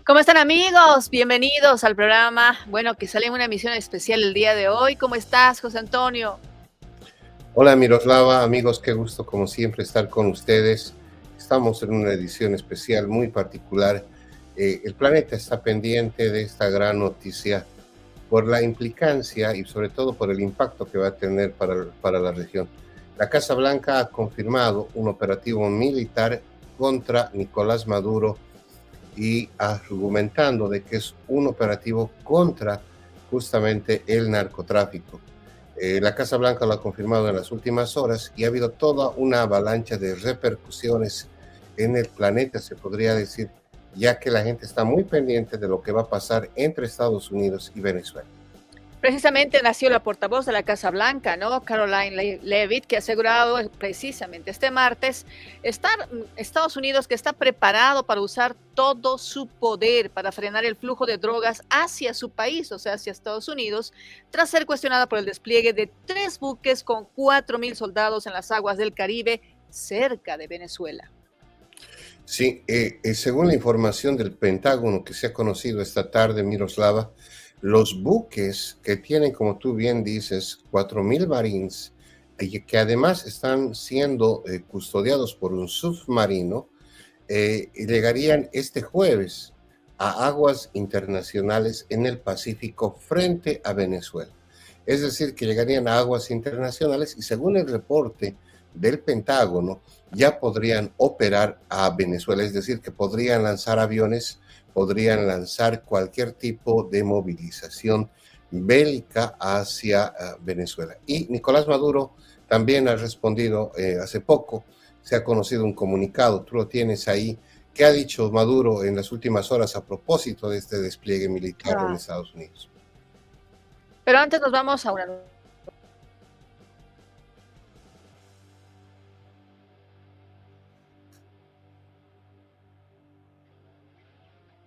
¿Cómo están, amigos? Bienvenidos al programa. Bueno, que sale en una emisión especial el día de hoy. ¿Cómo estás, José Antonio? Hola Miroslava, amigos, qué gusto como siempre estar con ustedes. Estamos en una edición especial muy particular. El planeta está pendiente de esta gran noticia por la implicancia y sobre todo por el impacto que va a tener para la región. La Casa Blanca ha confirmado un operativo militar contra Nicolás Maduro y argumentando de que es un operativo contra justamente el narcotráfico. La Casa Blanca lo ha confirmado en las últimas horas y ha habido toda una avalancha de repercusiones en el planeta, se podría decir, ya que la gente está muy pendiente de lo que va a pasar entre Estados Unidos y Venezuela. Precisamente nació la portavoz de la Casa Blanca, ¿no? Caroline Leavitt, que ha asegurado precisamente este martes Estados Unidos que está preparado para usar todo su poder para frenar el flujo de drogas hacia su país, o sea, hacia Estados Unidos, tras ser cuestionada por el despliegue de 3 buques con 4,000 soldados en las aguas del Caribe, cerca de Venezuela. Sí, según la información del Pentágono que se ha conocido esta tarde, Miroslava, los buques que tienen, como tú bien dices, 4,000 marines, y que además están siendo custodiados por un submarino, llegarían este jueves a aguas internacionales en el Pacífico frente a Venezuela. Es decir, que llegarían a aguas internacionales y según el reporte del Pentágono, ya podrían operar a Venezuela, es decir, que podrían lanzar aviones, podrían lanzar cualquier tipo de movilización bélica hacia Venezuela. Y Nicolás Maduro también ha respondido hace poco, se ha conocido un comunicado, tú lo tienes ahí, ¿qué ha dicho Maduro en las últimas horas a propósito de este despliegue militar en Estados Unidos? Pero antes nos vamos a una...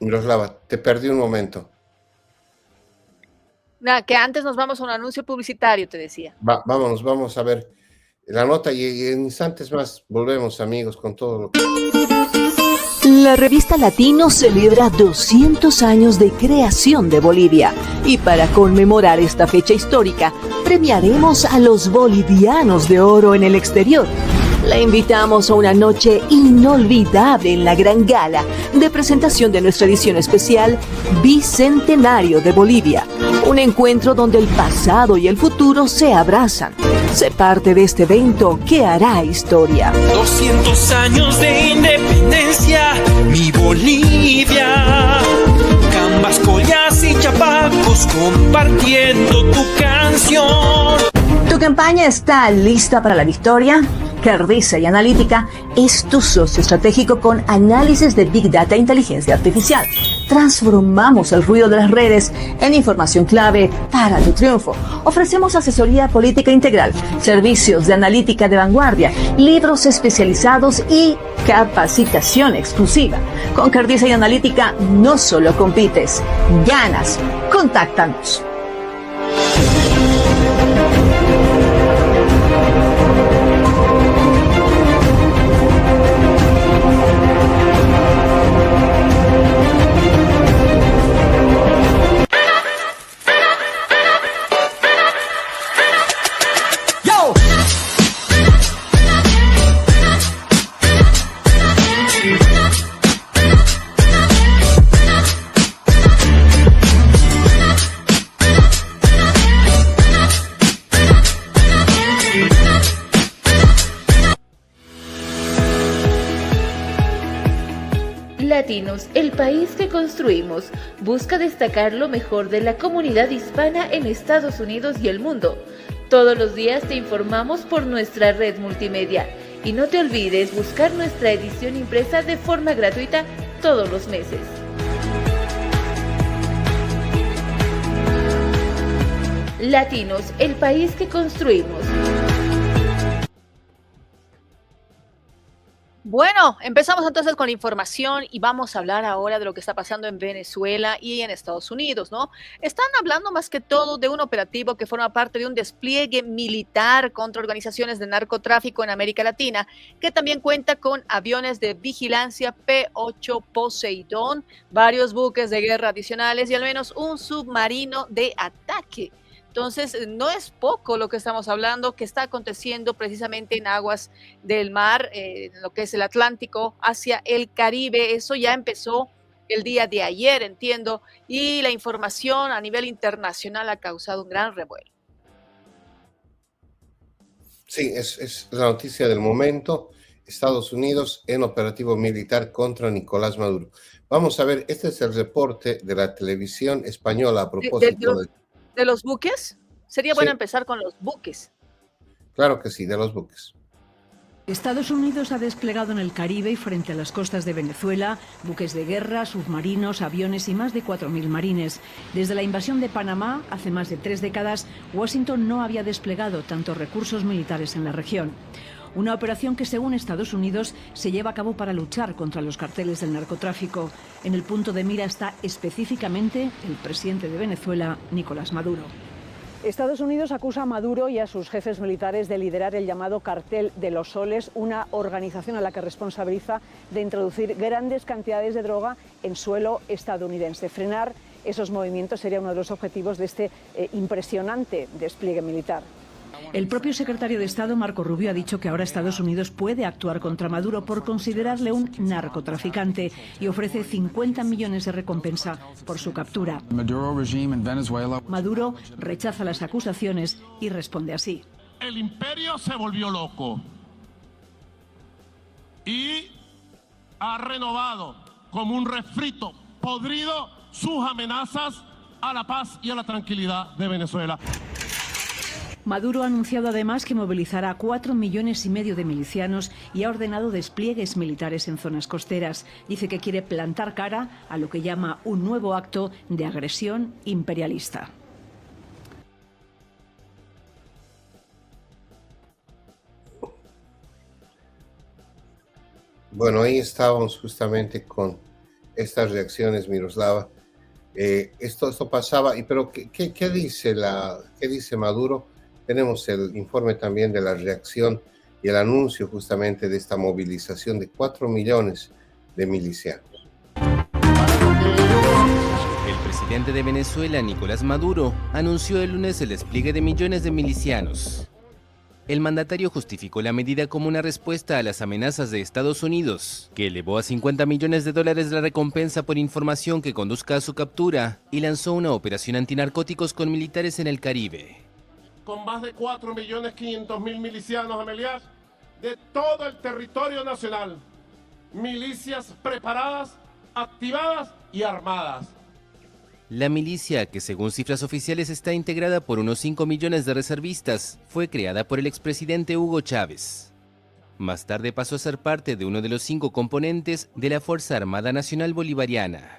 Miroslava, te perdí un momento. Que antes nos vamos a un anuncio publicitario, te decía. Vámonos, vamos a ver la nota y en instantes más volvemos, amigos, con todo lo que... La revista Latino celebra 200 años de creación de Bolivia y para conmemorar esta fecha histórica, premiaremos a los bolivianos de oro en el exterior. La invitamos a una noche inolvidable en la gran gala de presentación de nuestra edición especial Bicentenario de Bolivia. Un encuentro donde el pasado y el futuro se abrazan. Sé parte de este evento que hará historia. 200 años de independencia, mi Bolivia. Cambas, collas y chapacos compartiendo tu canción. ¿Tu campaña está lista para la victoria? Cardiza y Analítica es tu socio estratégico con análisis de Big Data e Inteligencia Artificial. Transformamos el ruido de las redes en información clave para tu triunfo. Ofrecemos asesoría política integral, servicios de analítica de vanguardia, libros especializados y capacitación exclusiva. Con Cardiza y Analítica no solo compites, ganas. Contáctanos. Latinos, el país que construimos, busca destacar lo mejor de la comunidad hispana en Estados Unidos y el mundo. Todos los días te informamos por nuestra red multimedia. Y no te olvides buscar nuestra edición impresa de forma gratuita todos los meses. Latinos, el país que construimos. Bueno, empezamos entonces con la información y vamos a hablar ahora de lo que está pasando en Venezuela y en Estados Unidos, ¿no? Están hablando más que todo de un operativo que forma parte de un despliegue militar contra organizaciones de narcotráfico en América Latina, que también cuenta con aviones de vigilancia P-8 Poseidón, varios buques de guerra adicionales y al menos un submarino de ataque. Entonces, no es poco lo que estamos hablando, que está aconteciendo precisamente en aguas del mar, lo que es el Atlántico, hacia el Caribe. Eso ya empezó el día de ayer, entiendo, y la información a nivel internacional ha causado un gran revuelo. Sí, es la noticia del momento. Estados Unidos en operativo militar contra Nicolás Maduro. Vamos a ver, este es el reporte de la televisión española a propósito ¿De los buques? Sería bueno Sí, empezar con los buques. claro que sí, de los buques. Estados Unidos ha desplegado en el Caribe y frente a las costas de Venezuela buques de guerra, submarinos, aviones y más de 4.000 marines. Desde la invasión de Panamá, hace más de 3 décadas, Washington no había desplegado tantos recursos militares en la región. Una operación que, según Estados Unidos, se lleva a cabo para luchar contra los carteles del narcotráfico. En el punto de mira está específicamente el presidente de Venezuela, Nicolás Maduro. Estados Unidos acusa a Maduro y a sus jefes militares de liderar el llamado Cartel de los Soles, una organización a la que responsabiliza de introducir grandes cantidades de droga en suelo estadounidense. Frenar esos movimientos sería uno de los objetivos de este impresionante despliegue militar. El propio secretario de Estado, Marco Rubio, ha dicho que ahora Estados Unidos puede actuar contra Maduro por considerarle un narcotraficante y ofrece 50 millones de recompensa por su captura. Maduro rechaza las acusaciones y responde así. El imperio se volvió loco y ha renovado como un refrito podrido sus amenazas a la paz y a la tranquilidad de Venezuela. Maduro ha anunciado además que movilizará 4,5 millones de milicianos y ha ordenado despliegues militares en zonas costeras. Dice que quiere plantar cara a lo que llama un nuevo acto de agresión imperialista. Bueno, ahí estábamos justamente con estas reacciones, Miroslava. Esto pasaba, pero ¿qué dice Maduro? Tenemos el informe también de la reacción y el anuncio justamente de esta movilización de 4 millones de milicianos. El presidente de Venezuela, Nicolás Maduro, anunció el lunes el despliegue de millones de milicianos. El mandatario justificó la medida como una respuesta a las amenazas de Estados Unidos, que elevó a $50 millones la recompensa por información que conduzca a su captura y lanzó una operación antinarcóticos con militares en el Caribe. Con más de 4.500.000 milicianos, Amelias, de todo el territorio nacional. Milicias preparadas, activadas y armadas. La milicia, que según cifras oficiales está integrada por unos 5 millones de reservistas, fue creada por el expresidente Hugo Chávez. Más tarde pasó a ser parte de uno de los 5 componentes de la Fuerza Armada Nacional Bolivariana.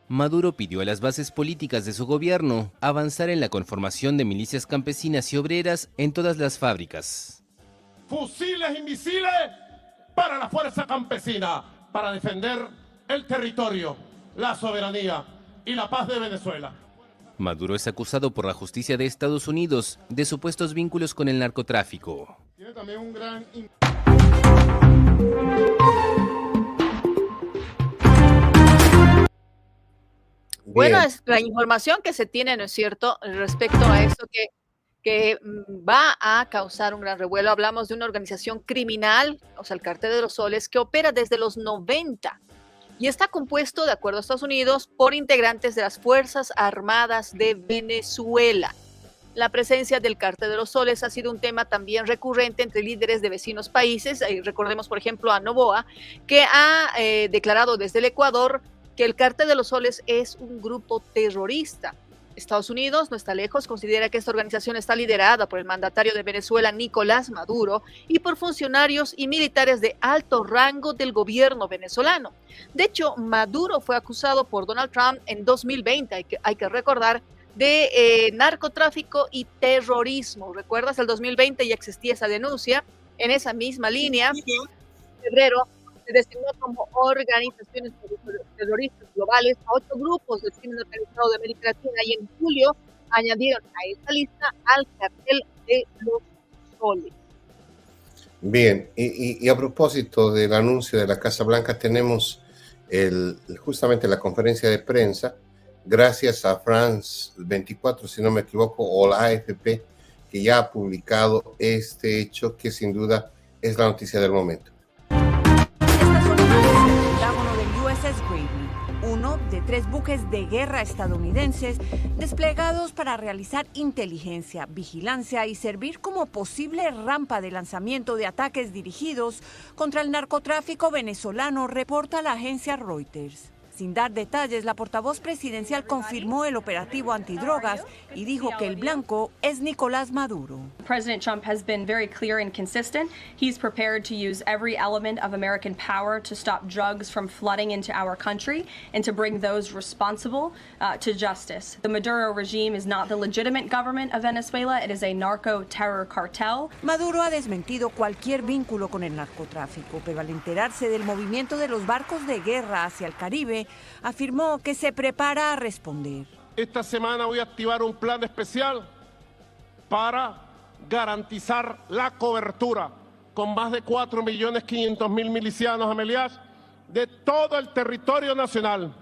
Maduro pidió a las bases políticas de su gobierno avanzar en la conformación de milicias campesinas y obreras en todas las fábricas. Fusiles y misiles para la fuerza campesina, para defender el territorio, la soberanía y la paz de Venezuela. Maduro es acusado por la justicia de Estados Unidos de supuestos vínculos con el narcotráfico. Tiene también un gran... Bueno, es la información que se tiene, ¿no es cierto?, respecto a esto que va a causar un gran revuelo. Hablamos de una organización criminal, o sea, el Cartel de los Soles, que opera desde los 90 y está compuesto, de acuerdo a Estados Unidos, por integrantes de las Fuerzas Armadas de Venezuela. La presencia del Cartel de los Soles ha sido un tema también recurrente entre líderes de vecinos países. Recordemos, por ejemplo, a Noboa, que ha declarado desde el Ecuador que el Cartel de los Soles es un grupo terrorista. Estados Unidos no está lejos, considera que esta organización está liderada por el mandatario de Venezuela, Nicolás Maduro, y por funcionarios y militares de alto rango del gobierno venezolano. De hecho, Maduro fue acusado por Donald Trump en 2020, hay que recordar, de narcotráfico y terrorismo. ¿Recuerdas? El 2020 ya existía esa denuncia. En esa misma línea, en febrero, se designó como organizaciones terroristas globales a 8 grupos del crimen organizado de América Latina y en julio añadieron a esta lista al cartel de los soles. Bien, y a propósito del anuncio de la Casa Blanca, tenemos justamente la conferencia de prensa, gracias a France 24, si no me equivoco, o la AFP, que ya ha publicado este hecho que sin duda es la noticia del momento. Estas son imágenes del Pentágono del USS Gravely, uno de 3 buques de guerra estadounidenses desplegados para realizar inteligencia, vigilancia y servir como posible rampa de lanzamiento de ataques dirigidos contra el narcotráfico venezolano, reporta la agencia Reuters. Sin dar detalles, la portavoz presidencial confirmó el operativo antidrogas y dijo que el blanco es Nicolás Maduro. President Trump has been very clear and consistent. He's prepared to use every element of American power to stop drugs from flooding into our country and to bring those responsible to justice. The Maduro regime is not the legitimate government of Venezuela. It is a narco-terror cartel. Maduro ha desmentido cualquier vínculo con el narcotráfico, pero al enterarse del movimiento de los barcos de guerra hacia el Caribe, afirmó que se prepara a responder. Esta semana voy a activar un plan especial para garantizar la cobertura con más de 4.500.000 milicianos, Amelias, de todo el territorio nacional.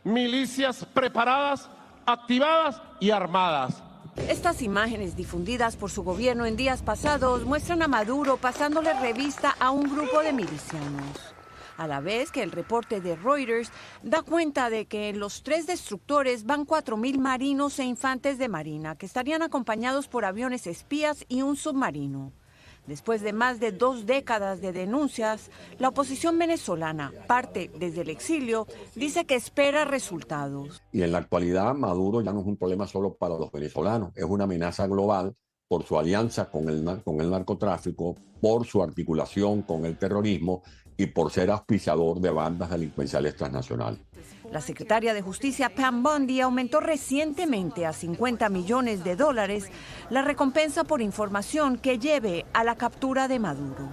Milicias preparadas, activadas y armadas. Estas imágenes difundidas por su gobierno en días pasados muestran a Maduro pasándole revista a un grupo de milicianos, a la vez que el reporte de Reuters da cuenta de que en los 3 destructores van 4.000 marinos e infantes de marina, que estarían acompañados por aviones espías y un submarino. Después de más de 2 décadas de denuncias, la oposición venezolana, parte desde el exilio, dice que espera resultados. Y en la actualidad, Maduro ya no es un problema solo para los venezolanos, es una amenaza global por su alianza con el narcotráfico, por su articulación con el terrorismo y por ser auspiciador de bandas delincuenciales transnacionales. La secretaria de Justicia Pam Bondi aumentó recientemente a $50 millones la recompensa por información que lleve a la captura de Maduro.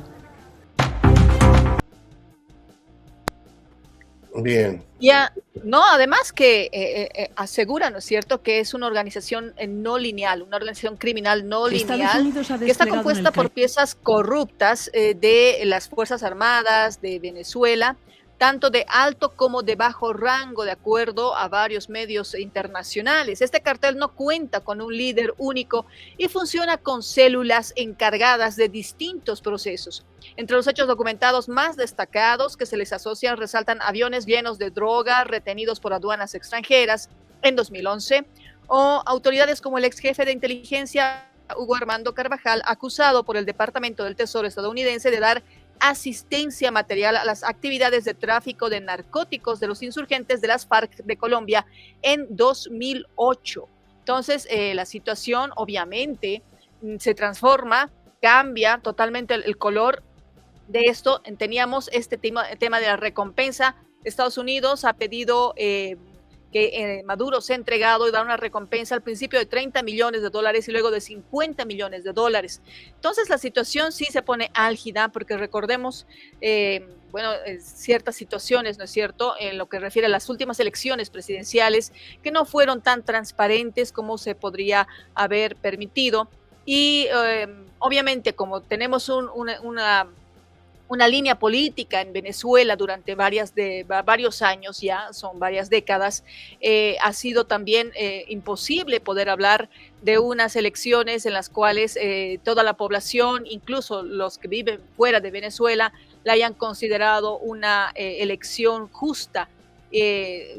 Bien. Ya, no, además que aseguran, ¿no es cierto?, que es una organización no lineal, una organización criminal no lineal, que está compuesta por piezas corruptas de las Fuerzas Armadas de Venezuela, tanto de alto como de bajo rango, de acuerdo a varios medios internacionales. Este cartel no cuenta con un líder único y funciona con células encargadas de distintos procesos. Entre los hechos documentados más destacados que se les asocian resaltan aviones llenos de droga retenidos por aduanas extranjeras en 2011, o autoridades como el ex jefe de inteligencia Hugo Armando Carvajal, acusado por el Departamento del Tesoro estadounidense de dar asistencia material a las actividades de tráfico de narcóticos de los insurgentes de las FARC de Colombia en 2008. Entonces, la situación obviamente se transforma, cambia totalmente el color de esto. Teníamos este tema de la recompensa. Estados Unidos ha pedido que Maduro sea entregado y da una recompensa al principio de $30 millones y luego de $50 millones. Entonces la situación sí se pone álgida porque recordemos, ciertas situaciones, ¿no es cierto?, en lo que refiere a las últimas elecciones presidenciales que no fueron tan transparentes como se podría haber permitido y obviamente como tenemos una línea política en Venezuela durante varios años ya, son varias décadas, ha sido también imposible poder hablar de unas elecciones en las cuales toda la población, incluso los que viven fuera de Venezuela, la hayan considerado una elección justa.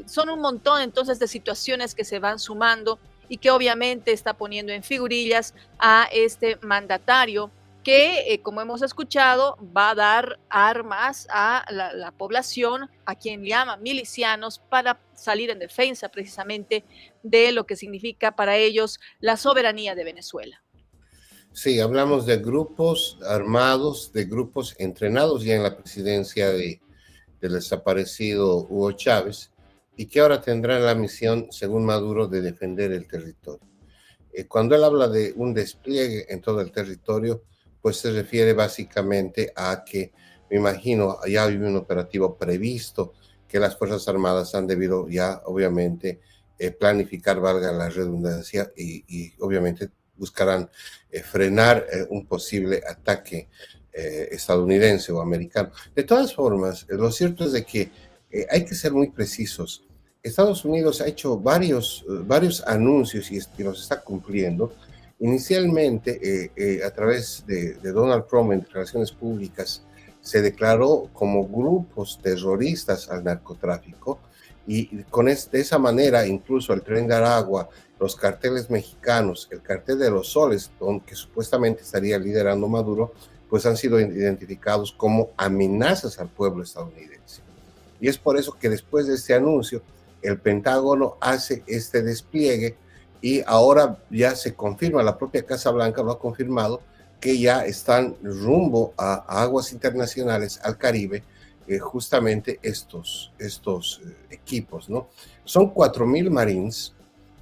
Son un montón entonces de situaciones que se van sumando y que obviamente está poniendo en figurillas a este mandatario que, como hemos escuchado, va a dar armas a la población, a quien llama milicianos, para salir en defensa precisamente de lo que significa para ellos la soberanía de Venezuela. Sí, hablamos de grupos armados, de grupos entrenados ya en la presidencia del desaparecido Hugo Chávez y que ahora tendrán la misión, según Maduro, de defender el territorio. Cuando él habla de un despliegue en todo el territorio, pues se refiere básicamente a que me imagino, ya hay un operativo previsto que las Fuerzas Armadas han debido ya, obviamente, planificar, valga la redundancia, y obviamente buscarán frenar un posible ataque estadounidense o americano. De todas formas, lo cierto es de que hay que ser muy precisos. Estados Unidos ha hecho varios anuncios y los está cumpliendo. Inicialmente, a través de Donald Trump en declaraciones públicas, se declaró como grupos terroristas al narcotráfico y de esa manera incluso el Tren de Aragua, los carteles mexicanos, el cartel de los Soles, que supuestamente estaría liderando Maduro, pues han sido identificados como amenazas al pueblo estadounidense. Y es por eso que después de este anuncio, el Pentágono hace este despliegue y ahora ya se confirma, la propia Casa Blanca lo ha confirmado, que ya están rumbo a aguas internacionales, al Caribe, justamente estos equipos, ¿no? Son 4,000 Marines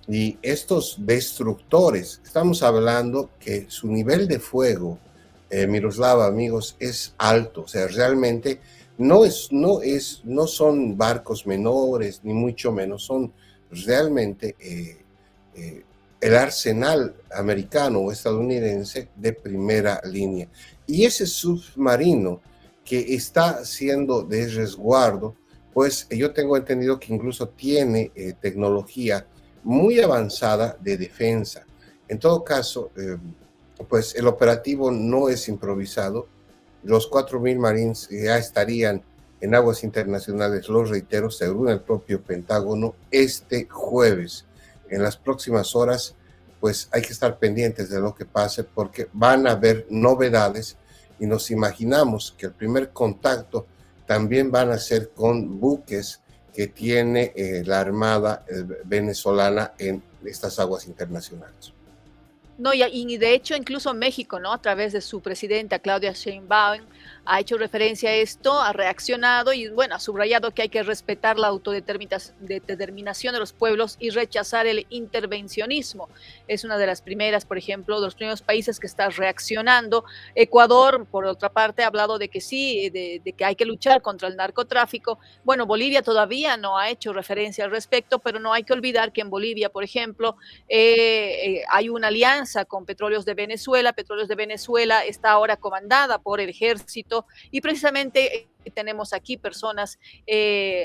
y estos destructores, estamos hablando que su nivel de fuego, Miroslava, amigos, es alto, o sea, realmente no son barcos menores, ni mucho menos, son realmente el arsenal americano o estadounidense de primera línea. Y ese submarino que está siendo de resguardo, pues yo tengo entendido que incluso tiene tecnología muy avanzada de defensa. En todo caso, pues el operativo no es improvisado. Los 4,000 Marines ya estarían en aguas internacionales, lo reitero, según el propio Pentágono, este jueves. En las próximas horas, pues hay que estar pendientes de lo que pase porque van a haber novedades y nos imaginamos que el primer contacto también van a ser con buques que tiene la Armada venezolana en estas aguas internacionales. No, y de hecho incluso México, ¿no? A través de su presidenta Claudia Sheinbaum ha hecho referencia a esto, ha reaccionado y bueno, ha subrayado que hay que respetar la autodeterminación de los pueblos y rechazar el intervencionismo. Es una de las primeras, por ejemplo, de los primeros países que está reaccionando. Ecuador, por otra parte, ha hablado de que sí, de que hay que luchar contra el narcotráfico. Bueno, Bolivia todavía no ha hecho referencia al respecto, pero no hay que olvidar que en Bolivia, por ejemplo, hay una alianza con Petróleos de Venezuela. Petróleos de Venezuela está ahora comandada por el ejército y precisamente tenemos aquí personas,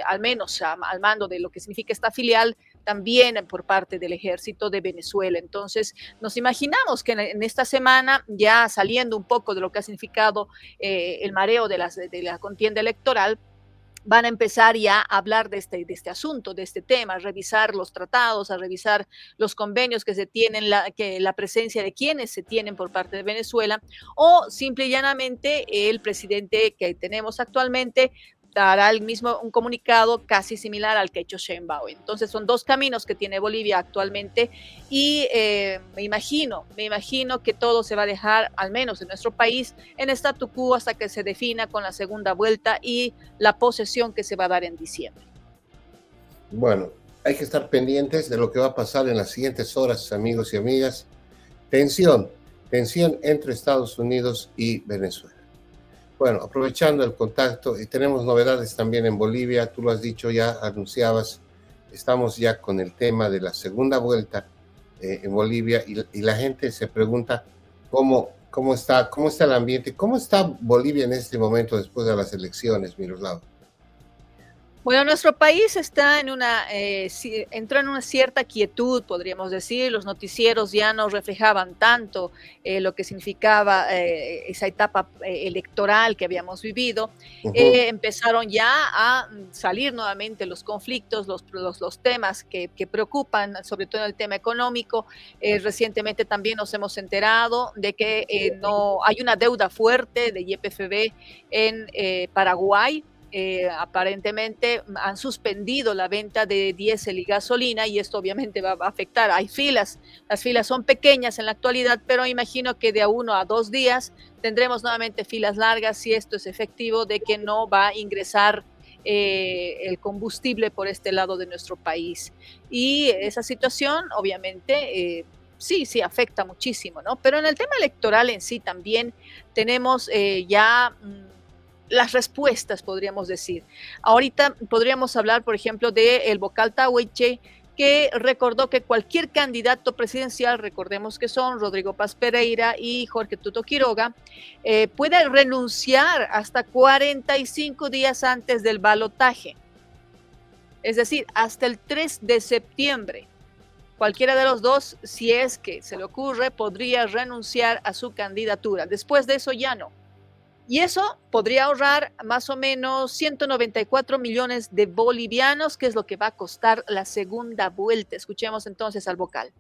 al menos al mando de lo que significa esta filial, también por parte del ejército de Venezuela. Entonces, nos imaginamos que en esta semana, ya saliendo un poco de lo que ha significado el mareo de la contienda electoral, van a empezar ya a hablar de este asunto, de este tema, a revisar los tratados, a revisar los convenios que se tienen, la presencia de quienes se tienen por parte de Venezuela, o simple y llanamente el presidente que tenemos actualmente dará el mismo un comunicado casi similar al que ha hecho Sheinbaum. Entonces son dos caminos que tiene Bolivia actualmente y me imagino que todo se va a dejar, al menos en nuestro país, en statu quo hasta que se defina con la segunda vuelta y la posesión que se va a dar en diciembre. Bueno, hay que estar pendientes de lo que va a pasar en las siguientes horas, amigos y amigas. Tensión entre Estados Unidos y Venezuela. Bueno, aprovechando el contacto, y tenemos novedades también en Bolivia, tú lo has dicho ya, anunciabas, estamos ya con el tema de la segunda vuelta en Bolivia y la gente se pregunta cómo está el ambiente, cómo está Bolivia en este momento después de las elecciones, Miroslava. Bueno, nuestro país está entró en una cierta quietud, podríamos decir. Los noticieros ya no reflejaban tanto lo que significaba esa etapa electoral que habíamos vivido. Empezaron ya a salir nuevamente los conflictos, los temas que preocupan, sobre todo en el tema económico. Recientemente también nos hemos enterado de que no hay una deuda fuerte de YPFB en Paraguay. Aparentemente han suspendido la venta de diésel y gasolina y esto obviamente va a afectar. Hay filas, las filas son pequeñas en la actualidad, pero imagino que de a 1 a 2 días tendremos nuevamente filas largas si esto es efectivo de que no va a ingresar el combustible por este lado de nuestro país. Y esa situación obviamente sí afecta muchísimo, ¿no? Pero en el tema electoral en sí también tenemos ya las respuestas, podríamos decir. Ahorita podríamos hablar, por ejemplo, del vocal Tahuiche, que recordó que cualquier candidato presidencial, recordemos que son Rodrigo Paz Pereira y Jorge Tuto Quiroga, puede renunciar hasta 45 días antes del balotaje. Es decir, hasta el 3 de septiembre. Cualquiera de los dos, si es que se le ocurre, podría renunciar a su candidatura. Después de eso ya no. Y eso podría ahorrar más o menos 194 millones de bolivianos, que es lo que va a costar la segunda vuelta. Escuchemos entonces al vocal.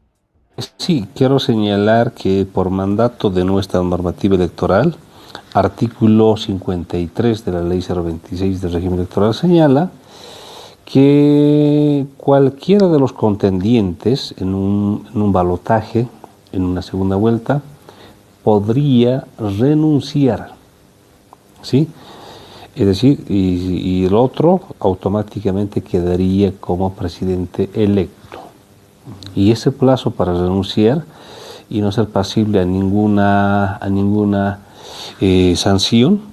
Sí, quiero señalar que por mandato de nuestra normativa electoral, artículo 53 de la ley 026 del régimen electoral señala que cualquiera de los contendientes en un balotaje, en una segunda vuelta, podría renunciar, ¿sí? Es decir, y el otro automáticamente quedaría como presidente electo. Y ese plazo para renunciar y no ser pasible a ninguna sanción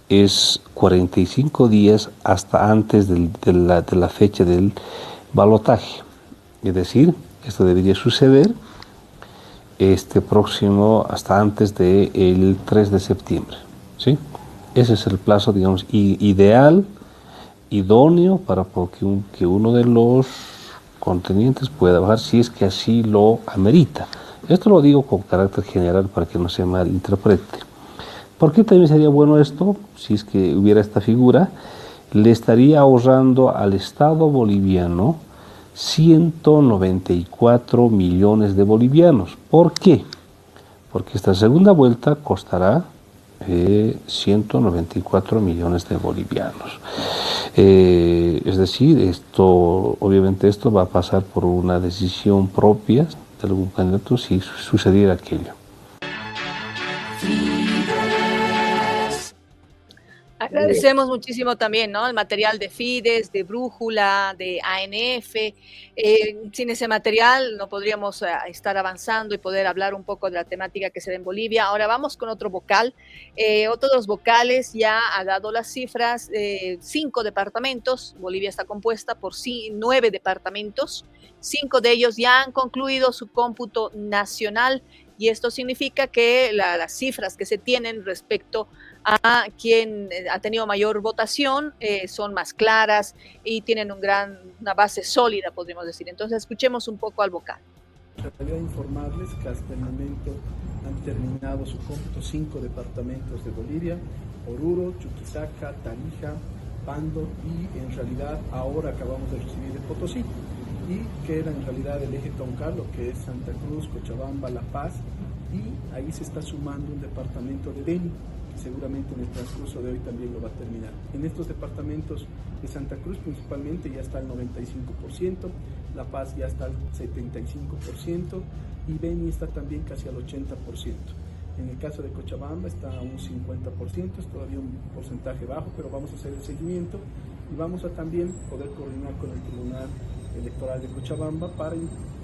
es 45 días hasta antes de la fecha del balotaje. Es decir, esto debería suceder próximo hasta antes del 3 de septiembre, ¿sí? Ese es el plazo, digamos, ideal, idóneo para que uno de los contendientes pueda bajar si es que así lo amerita. Esto lo digo con carácter general para que no se malinterprete. ¿Por qué también sería bueno esto? Si es que hubiera esta figura, le estaría ahorrando al Estado boliviano 194 millones de bolivianos. ¿Por qué? Porque esta segunda vuelta costará 194 millones de bolivianos. Es decir, obviamente esto va a pasar por una decisión propia de algún candidato si sucediera aquello. Agradecemos muchísimo también, ¿no?, el material de Fides, de Brújula, de ANF. Sin ese material no podríamos estar avanzando y poder hablar un poco de la temática que se da en Bolivia. Ahora vamos con otro vocal. Otro de los vocales ya ha dado las cifras. 5 departamentos. Bolivia está compuesta por 9 departamentos. 5 de ellos ya han concluido su cómputo nacional. Y esto significa que las cifras que se tienen respecto a quien ha tenido mayor votación son más claras y tienen una base sólida, podríamos decir. Entonces, escuchemos un poco al vocal. Quería informarles que hasta el momento han terminado su cómputo 5 departamentos de Bolivia: Oruro, Chuquisaca, Tarija, Pando y en realidad ahora acabamos de recibir el Potosí, y que era en realidad el eje troncal, lo que es Santa Cruz, Cochabamba, La Paz, y ahí se está sumando un departamento de Beni, que seguramente en el transcurso de hoy también lo va a terminar. En estos departamentos de Santa Cruz principalmente ya está el 95%, La Paz ya está al 75% y Beni está también casi al 80%. En el caso de Cochabamba está a un 50%, es todavía un porcentaje bajo, pero vamos a hacer el seguimiento y vamos a también poder coordinar con el Tribunal Electoral de Cochabamba para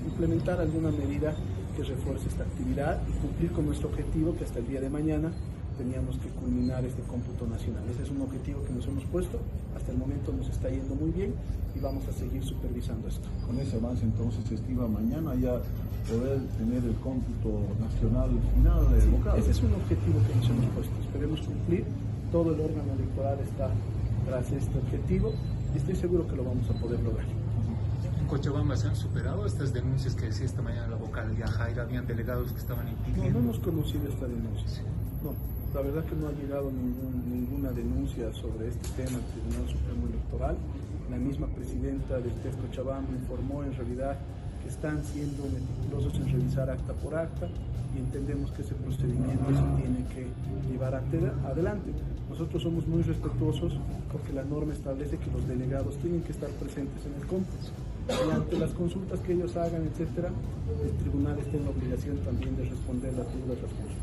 implementar alguna medida que refuerce esta actividad y cumplir con nuestro objetivo, que hasta el día de mañana teníamos que culminar este cómputo nacional. Ese es un objetivo que nos hemos puesto, hasta el momento nos está yendo muy bien y vamos a seguir supervisando esto. Con ese avance entonces se estima mañana ya poder tener el cómputo nacional final vocal. Ese es un objetivo que nos hemos puesto, esperemos cumplir, todo el órgano electoral está tras este objetivo y estoy seguro que lo vamos a poder lograr. ¿En Cochabamba se han superado estas denuncias que decía esta mañana la vocal Yajaira? ¿Habían delegados que estaban impidiendo? No hemos conocido esta denuncia. No, la verdad que no ha llegado ninguna denuncia sobre este tema al Tribunal Supremo Electoral. La misma presidenta del TEF Cochabamba informó en realidad que están siendo meticulosos en revisar acta por acta y entendemos que ese procedimiento se tiene que llevar adelante. Nosotros somos muy respetuosos porque la norma establece que los delegados tienen que estar presentes en el cómputo. Y ante las consultas que ellos hagan, etcétera, el tribunal está en la obligación también de responder las dudas, las consultas.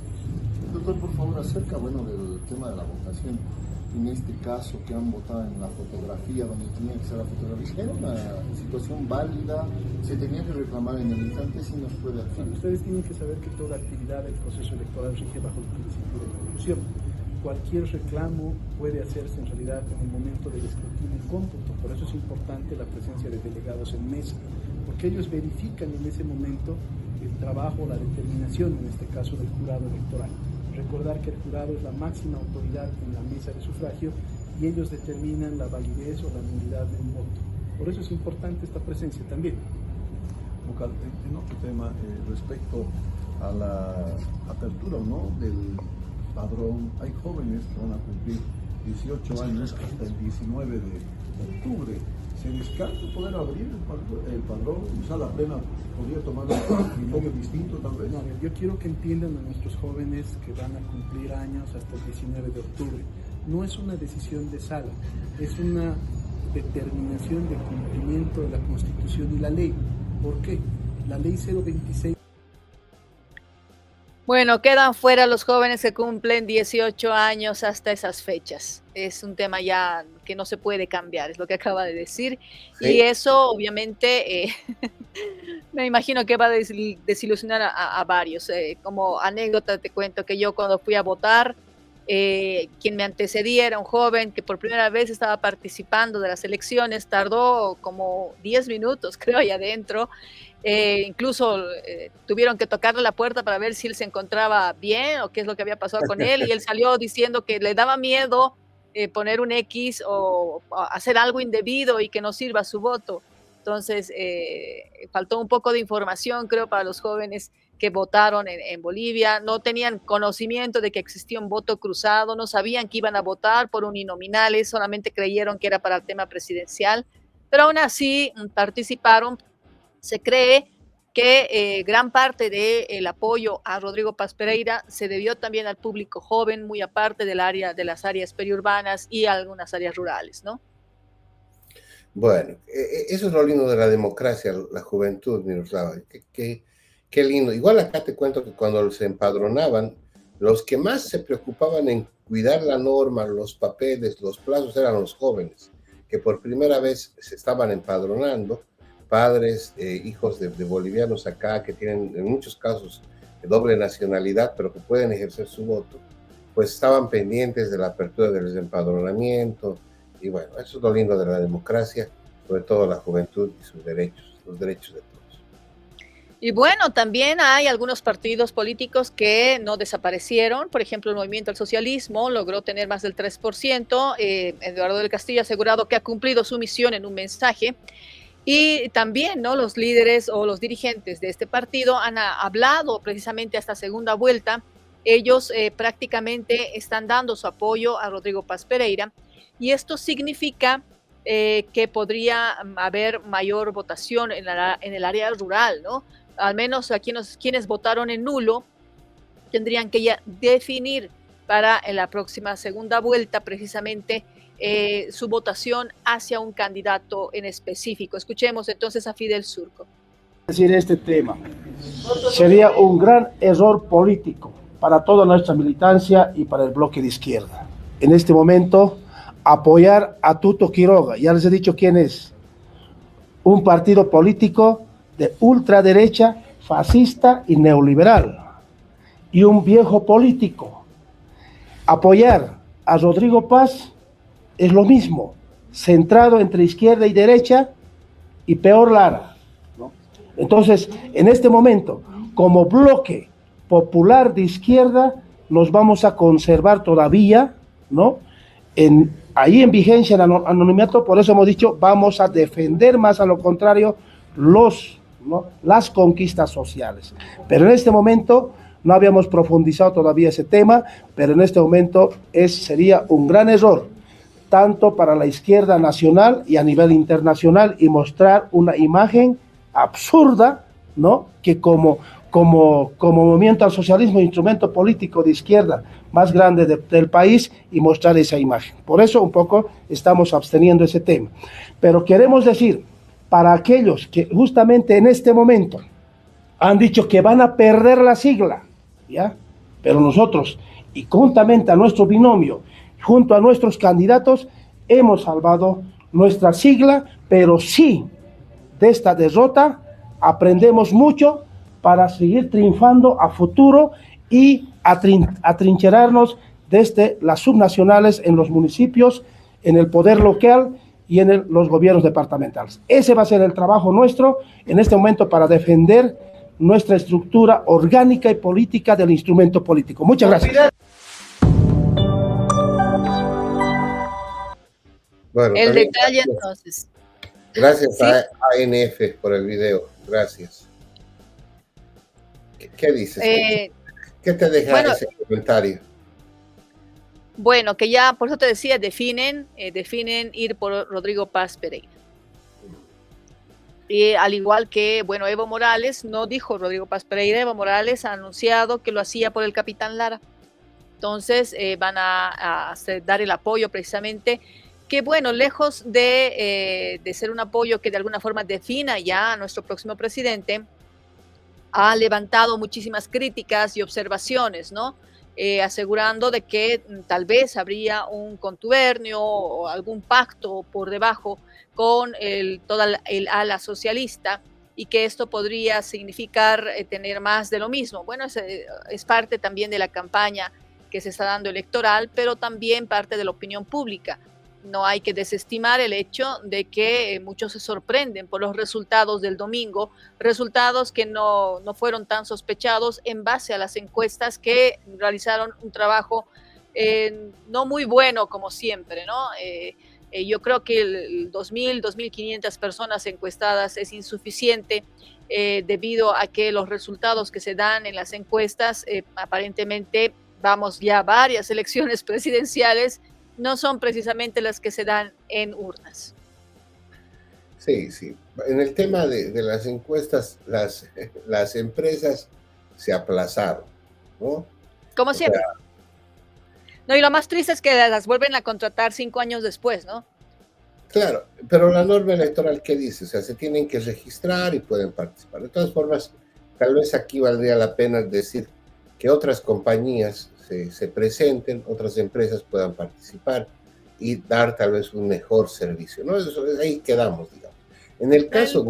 Doctor, por favor, acerca del tema de la votación. En este caso, que han votado en la fotografía, donde tenía que ser la fotografía, ¿era una situación válida? ¿Se tenía que reclamar en el instante? Si nos puede hacer. Ustedes tienen que saber que toda actividad del proceso electoral rige bajo el principio de precaución. cualquier reclamo puede hacerse en realidad en el momento del escrutinio y cómputo. Por eso es importante la presencia de delegados en mesa, porque ellos verifican en ese momento el trabajo, la determinación, en este caso del jurado electoral. Recordar que el jurado es la máxima autoridad en la mesa de sufragio y ellos determinan la validez o la nulidad de un voto. Por eso es importante esta presencia también. Vocal, en otro tema, respecto a la apertura, ¿no?, del padrón, hay jóvenes que van a cumplir 18 años hasta el 19 de octubre. ¿Se descarta poder abrir el padrón? Quizá la plena podría tomar un criterio distinto, tal vez. No, yo quiero que entiendan a nuestros jóvenes que van a cumplir años hasta el 19 de octubre. No es una decisión de sala, es una determinación de cumplimiento de la Constitución y la ley. ¿Por qué? La ley 026. Bueno, quedan fuera los jóvenes que cumplen 18 años hasta esas fechas. Es un tema ya que no se puede cambiar, es lo que acaba de decir. Sí. Y eso obviamente me imagino que va a desilusionar a varios. Como anécdota te cuento que yo cuando fui a votar, quien me antecedía era un joven que por primera vez estaba participando de las elecciones, tardó como 10 minutos creo ahí adentro. Incluso tuvieron que tocarle la puerta para ver si él se encontraba bien o qué es lo que había pasado con él, y él salió diciendo que le daba miedo poner un X o hacer algo indebido y que no sirva su voto. Entonces faltó un poco de información, creo, para los jóvenes que votaron en Bolivia. No tenían conocimiento de que existía un voto cruzado, no sabían que iban a votar por uninominales, solamente creyeron que era para el tema presidencial, pero aún así participaron. Se cree que gran parte del apoyo a Rodrigo Paz Pereira se debió también al público joven, muy aparte del área, de las áreas periurbanas y algunas áreas rurales, ¿no? Bueno, eso es lo lindo de la democracia, la juventud, Miroslava. Qué lindo. Igual acá te cuento que cuando se empadronaban, los que más se preocupaban en cuidar la norma, los papeles, los plazos, eran los jóvenes, que por primera vez se estaban empadronando. Padres, hijos de bolivianos acá que tienen en muchos casos doble nacionalidad, pero que pueden ejercer su voto, pues estaban pendientes de la apertura del desempadronamiento. Y bueno, eso es lo lindo de la democracia, sobre todo la juventud y sus derechos, los derechos de todos. Y bueno, también hay algunos partidos políticos que no desaparecieron. Por ejemplo, el Movimiento al Socialismo logró tener más del 3%. Eduardo del Castillo ha asegurado que ha cumplido su misión en un mensaje. Y también, ¿no?, los líderes o los dirigentes de este partido han hablado precisamente a esta segunda vuelta. Ellos prácticamente están dando su apoyo a Rodrigo Paz Pereira, y esto significa que podría haber mayor votación en el área rural, ¿no? Al menos aquí quienes votaron en nulo tendrían que ya definir para en la próxima segunda vuelta precisamente su votación hacia un candidato en específico. Escuchemos entonces a Fidel Surco. Decir este tema sería un gran error político para toda nuestra militancia y para el bloque de izquierda. En este momento, apoyar a Tuto Quiroga, ya les he dicho quién es, un partido político de ultraderecha, fascista y neoliberal, y un viejo político. Apoyar a Rodrigo Paz es lo mismo, centrado entre izquierda y derecha, y peor Lara, ¿no? Entonces, en este momento, como bloque popular de izquierda, nos vamos a conservar todavía, ¿no?, ahí en vigencia, en anonimato. Por eso hemos dicho, vamos a defender más a lo contrario las conquistas sociales. Pero en este momento no habíamos profundizado todavía ese tema, pero en este momento sería un gran error, tanto para la izquierda nacional y a nivel internacional, y mostrar una imagen absurda, ¿no?, que como movimiento al socialismo, instrumento político de izquierda más grande del país, y mostrar esa imagen. Por eso un poco estamos absteniendo ese tema. Pero queremos decir, para aquellos que justamente en este momento han dicho que van a perder la sigla, ¿ya? Pero nosotros, y juntamente a nuestro binomio, junto a nuestros candidatos, hemos salvado nuestra sigla, pero sí, de esta derrota aprendemos mucho para seguir triunfando a futuro y atrincherarnos desde las subnacionales en los municipios, en el poder local y en los gobiernos departamentales. Ese va a ser el trabajo nuestro en este momento para defender nuestra estructura orgánica y política del instrumento político. Muchas gracias. Bueno, El también detalle gracias, entonces. gracias Sí. a ANF por el video. Gracias. ¿Qué dices? ¿Qué te deja bueno, ese comentario? Bueno, que ya, por eso te decía, definen ir por Rodrigo Paz Pereira. Y al igual que, bueno, Evo Morales, no dijo Rodrigo Paz Pereira, Evo Morales ha anunciado que lo hacía por el capitán Lara. Entonces van a dar el apoyo precisamente, que bueno, lejos de ser un apoyo que de alguna forma defina ya a nuestro próximo presidente, ha levantado muchísimas críticas y observaciones, ¿no? Asegurando de que tal vez habría un contubernio o algún pacto por debajo con toda el ala socialista y que esto podría significar tener más de lo mismo. Bueno, es parte también de la campaña que se está dando electoral, pero también parte de la opinión pública. No hay que desestimar el hecho de que muchos se sorprenden por los resultados del domingo, resultados que no fueron tan sospechados en base a las encuestas que realizaron un trabajo no muy bueno como siempre, ¿no? Yo creo que el 2.000, 2.500 personas encuestadas es insuficiente debido a que los resultados que se dan en las encuestas aparentemente vamos ya varias elecciones presidenciales, no son precisamente las que se dan en urnas. Sí, sí. En el tema de las encuestas, las empresas se aplazaron, ¿no? Como siempre. No, y lo más triste es que las vuelven a contratar 5 años después, ¿no? Claro, pero la norma electoral, ¿qué dice? O sea, se tienen que registrar y pueden participar. De todas formas, tal vez aquí valdría la pena decir que otras compañías se presenten, otras empresas puedan participar y dar tal vez un mejor servicio, ¿no? Eso, ahí quedamos, digamos. En el caso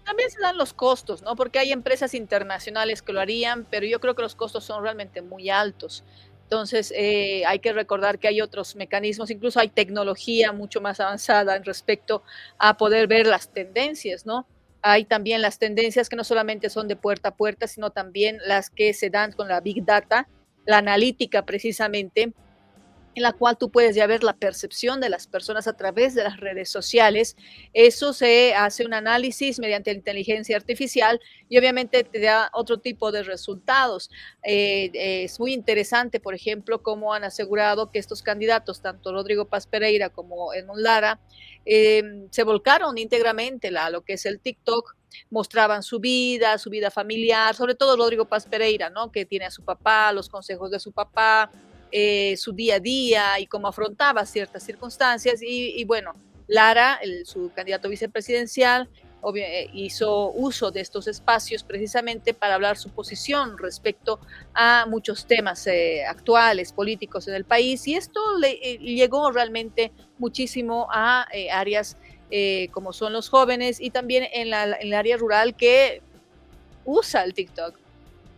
también se dan los costos, ¿no? Porque hay empresas internacionales que lo harían, pero yo creo que los costos son realmente muy altos. Entonces, hay que recordar que hay otros mecanismos, incluso hay tecnología mucho más avanzada en respecto a poder ver las tendencias, ¿no? Hay también las tendencias que no solamente son de puerta a puerta, sino también las que se dan con la Big Data, la analítica precisamente, en la cual tú puedes ya ver la percepción de las personas a través de las redes sociales. Eso se hace un análisis mediante inteligencia artificial y obviamente te da otro tipo de resultados. Es muy interesante, por ejemplo, cómo han asegurado que estos candidatos, tanto Rodrigo Paz Pereira como Edmond Lara, se volcaron íntegramente a lo que es el TikTok, mostraban su vida familiar, sobre todo Rodrigo Paz Pereira, ¿no? Que tiene a su papá, los consejos de su papá, su día a día y cómo afrontaba ciertas circunstancias. Y bueno, Lara, su candidato vicepresidencial, hizo uso de estos espacios precisamente para hablar su posición respecto a muchos temas actuales, políticos en el país, y esto le llegó realmente muchísimo a áreas como son los jóvenes y también en el área rural que usa el TikTok.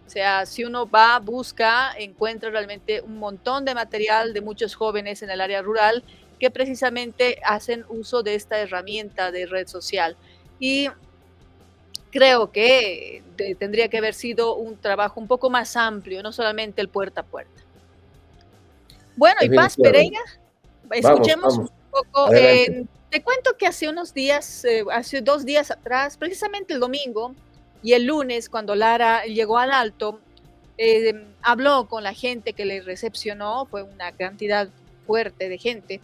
O sea, si uno va, busca, encuentra realmente un montón de material de muchos jóvenes en el área rural que precisamente hacen uso de esta herramienta de red social. Y creo que tendría que haber sido un trabajo un poco más amplio, no solamente el puerta a puerta. Bueno, y Paz Pereira, escuchemos un poco. Te cuento que hace 2 días atrás, precisamente el domingo y el lunes, cuando Lara llegó al Alto, habló con la gente que le recepcionó, fue una cantidad fuerte de gente,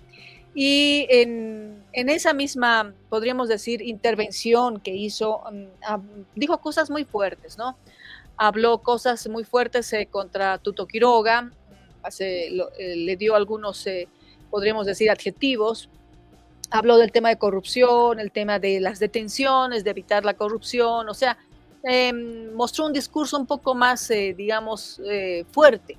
y en esa misma, podríamos decir, intervención que hizo, dijo cosas muy fuertes, ¿no? Habló cosas muy fuertes contra Tuto Quiroga, le dio algunos, podríamos decir, adjetivos. Habló del tema de corrupción, el tema de las detenciones, de evitar la corrupción, o sea, mostró un discurso un poco más, digamos, fuerte.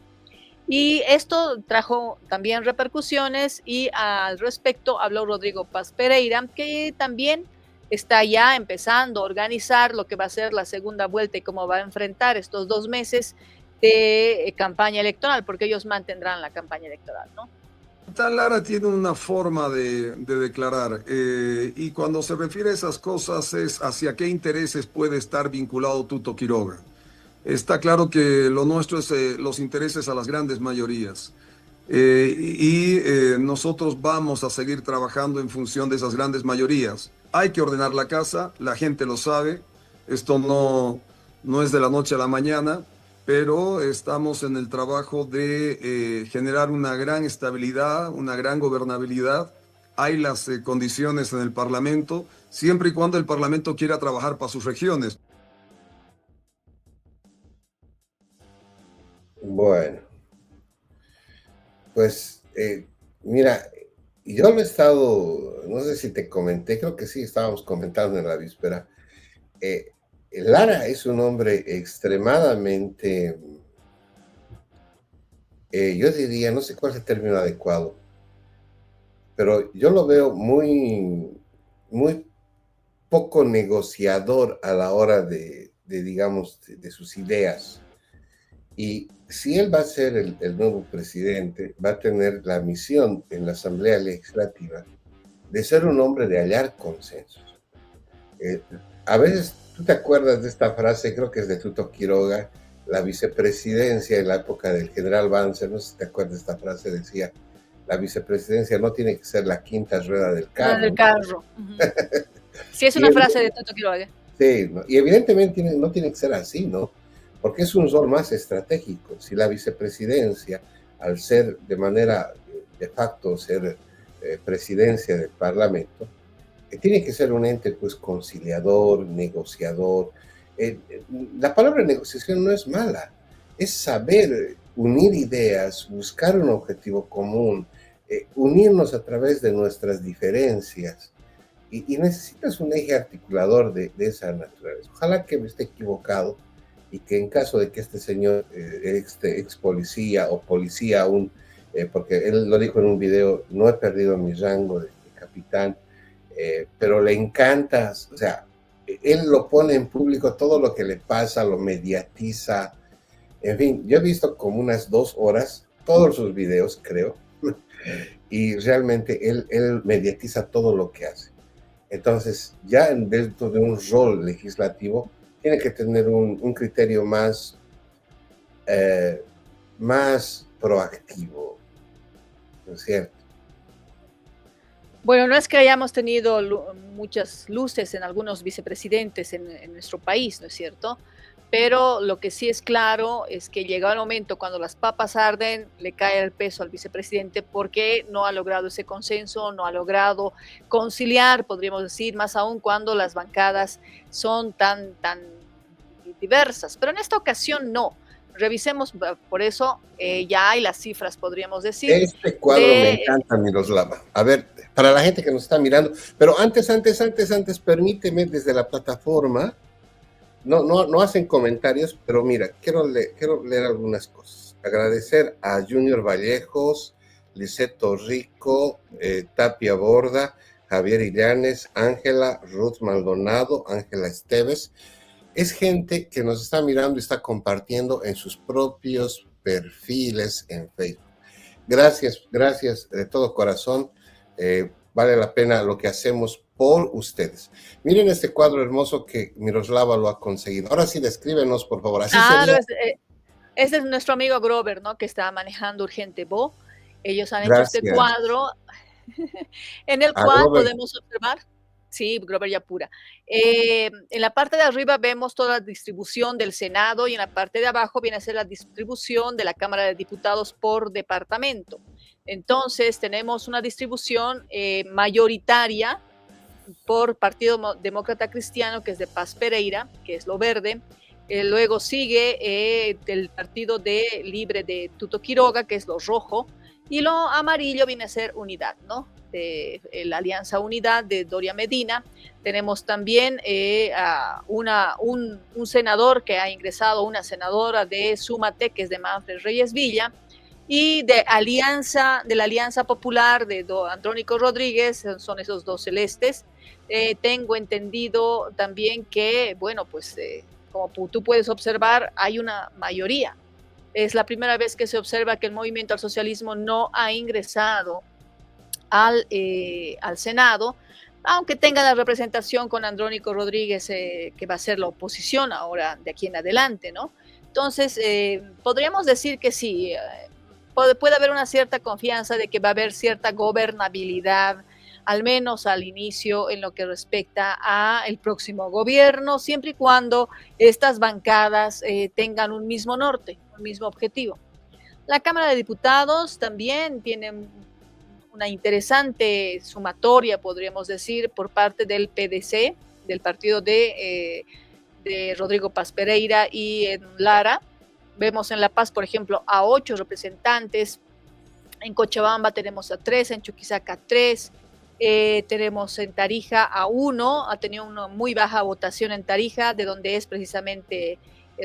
Y esto trajo también repercusiones y al respecto habló Rodrigo Paz Pereira, que también está ya empezando a organizar lo que va a ser la segunda vuelta y cómo va a enfrentar estos 2 meses de campaña electoral, porque ellos mantendrán la campaña electoral, ¿no? Lara tiene una forma de declarar y cuando se refiere a esas cosas es hacia qué intereses puede estar vinculado Tuto Quiroga. Está claro que lo nuestro es los intereses a las grandes mayorías nosotros vamos a seguir trabajando en función de esas grandes mayorías. Hay que ordenar la casa, la gente lo sabe, esto no es de la noche a la mañana, pero estamos en el trabajo de generar una gran estabilidad, una gran gobernabilidad. Hay las condiciones en el Parlamento, siempre y cuando el Parlamento quiera trabajar para sus regiones. Bueno, pues mira, yo lo he estado, no sé si te comenté, creo que sí, estábamos comentando en la víspera. Lara es un hombre extremadamente, yo diría, no sé cuál es el término adecuado, pero yo lo veo muy poco negociador a la hora digamos, de sus ideas. Y si él va a ser el nuevo presidente, va a tener la misión en la Asamblea Legislativa de ser un hombre de hallar consensos. A veces, tú te acuerdas de esta frase, creo que es de Tuto Quiroga, la vicepresidencia en la época del general Banzer, no sé si te acuerdas de esta frase, decía, la vicepresidencia no tiene que ser la quinta rueda del carro. Del carro. Sí, es una frase de Tuto Quiroga. Sí, ¿no? Y evidentemente no tiene que ser así, ¿no? Porque es un rol más estratégico. Si la vicepresidencia, al ser de manera de facto ser presidencia del Parlamento, tiene que ser un ente pues conciliador, negociador. La palabra negociación no es mala, es saber unir ideas, buscar un objetivo común, unirnos a través de nuestras diferencias. Y necesitas un eje articulador de esa naturaleza. Ojalá que me esté equivocado y que en caso de que este señor, ex policía o policía aún, porque él lo dijo en un video, no he perdido mi rango de capitán, pero le encanta, o sea, él lo pone en público, todo lo que le pasa, lo mediatiza, en fin, yo he visto como unas 2 horas, todos sus videos, creo, y realmente él mediatiza todo lo que hace. Entonces, ya dentro de un rol legislativo, tiene que tener un criterio más proactivo, ¿no es cierto? Bueno, no es que hayamos tenido muchas luces en algunos vicepresidentes en nuestro país, ¿no es cierto? Pero lo que sí es claro es que llegado el momento cuando las papas arden, le cae el peso al vicepresidente porque no ha logrado ese consenso, no ha logrado conciliar, podríamos decir, más aún cuando las bancadas son tan diversas. Pero en esta ocasión no. Revisemos, por eso ya hay las cifras, podríamos decir. Este cuadro me encanta, Miroslava. A ver, para la gente que nos está mirando, pero antes, permíteme desde la plataforma, no hacen comentarios, pero mira, quiero leer algunas cosas. Agradecer a Junior Vallejos, Liceto Rico, Tapia Borda, Javier Illanes, Ángela, Ruth Maldonado, Ángela Esteves. Es gente que nos está mirando y está compartiendo en sus propios perfiles en Facebook. Gracias de todo corazón. Vale la pena lo que hacemos por ustedes. Miren este cuadro hermoso que Miroslava lo ha conseguido. Ahora sí, descríbenos, por favor. Así ese es nuestro amigo Grover, ¿no? Que está manejando Urgente Bo. Ellos han hecho este cuadro en el cual podemos observar. Sí, Grover Yapura. En la parte de arriba vemos toda la distribución del Senado y en la parte de abajo viene a ser la distribución de la Cámara de Diputados por departamento. Entonces tenemos una distribución mayoritaria por Partido Demócrata Cristiano, que es de Paz Pereira, que es lo verde. Luego sigue el Partido Libre de Tuto Quiroga, que es lo rojo. Y lo amarillo viene a ser Unidad, ¿no? De la Alianza Unidad de Doria Medina. Tenemos también un senador que ha ingresado, una senadora de Súmate, que es de Manfred Reyes Villa, y de la Alianza Popular de Andrónico Rodríguez, son esos dos celestes. Tengo entendido también que, bueno, pues como tú puedes observar, hay una mayoría Es la primera vez que se observa que el Movimiento al Socialismo no ha ingresado al Senado, aunque tenga la representación con Andrónico Rodríguez, que va a ser la oposición ahora de aquí en adelante, ¿no? Entonces, podríamos decir que sí, puede haber una cierta confianza de que va a haber cierta gobernabilidad, al menos al inicio, en lo que respecta al próximo gobierno, siempre y cuando estas bancadas tengan un mismo norte, un mismo objetivo. La Cámara de Diputados también tiene una interesante sumatoria, podríamos decir, por parte del PDC, del partido de Rodrigo Paz Pereira y en Lara. Vemos en La Paz, por ejemplo, a 8 representantes, en Cochabamba tenemos a 3, en Chuquisaca 3, tenemos en Tarija a 1, ha tenido una muy baja votación en Tarija, de donde es precisamente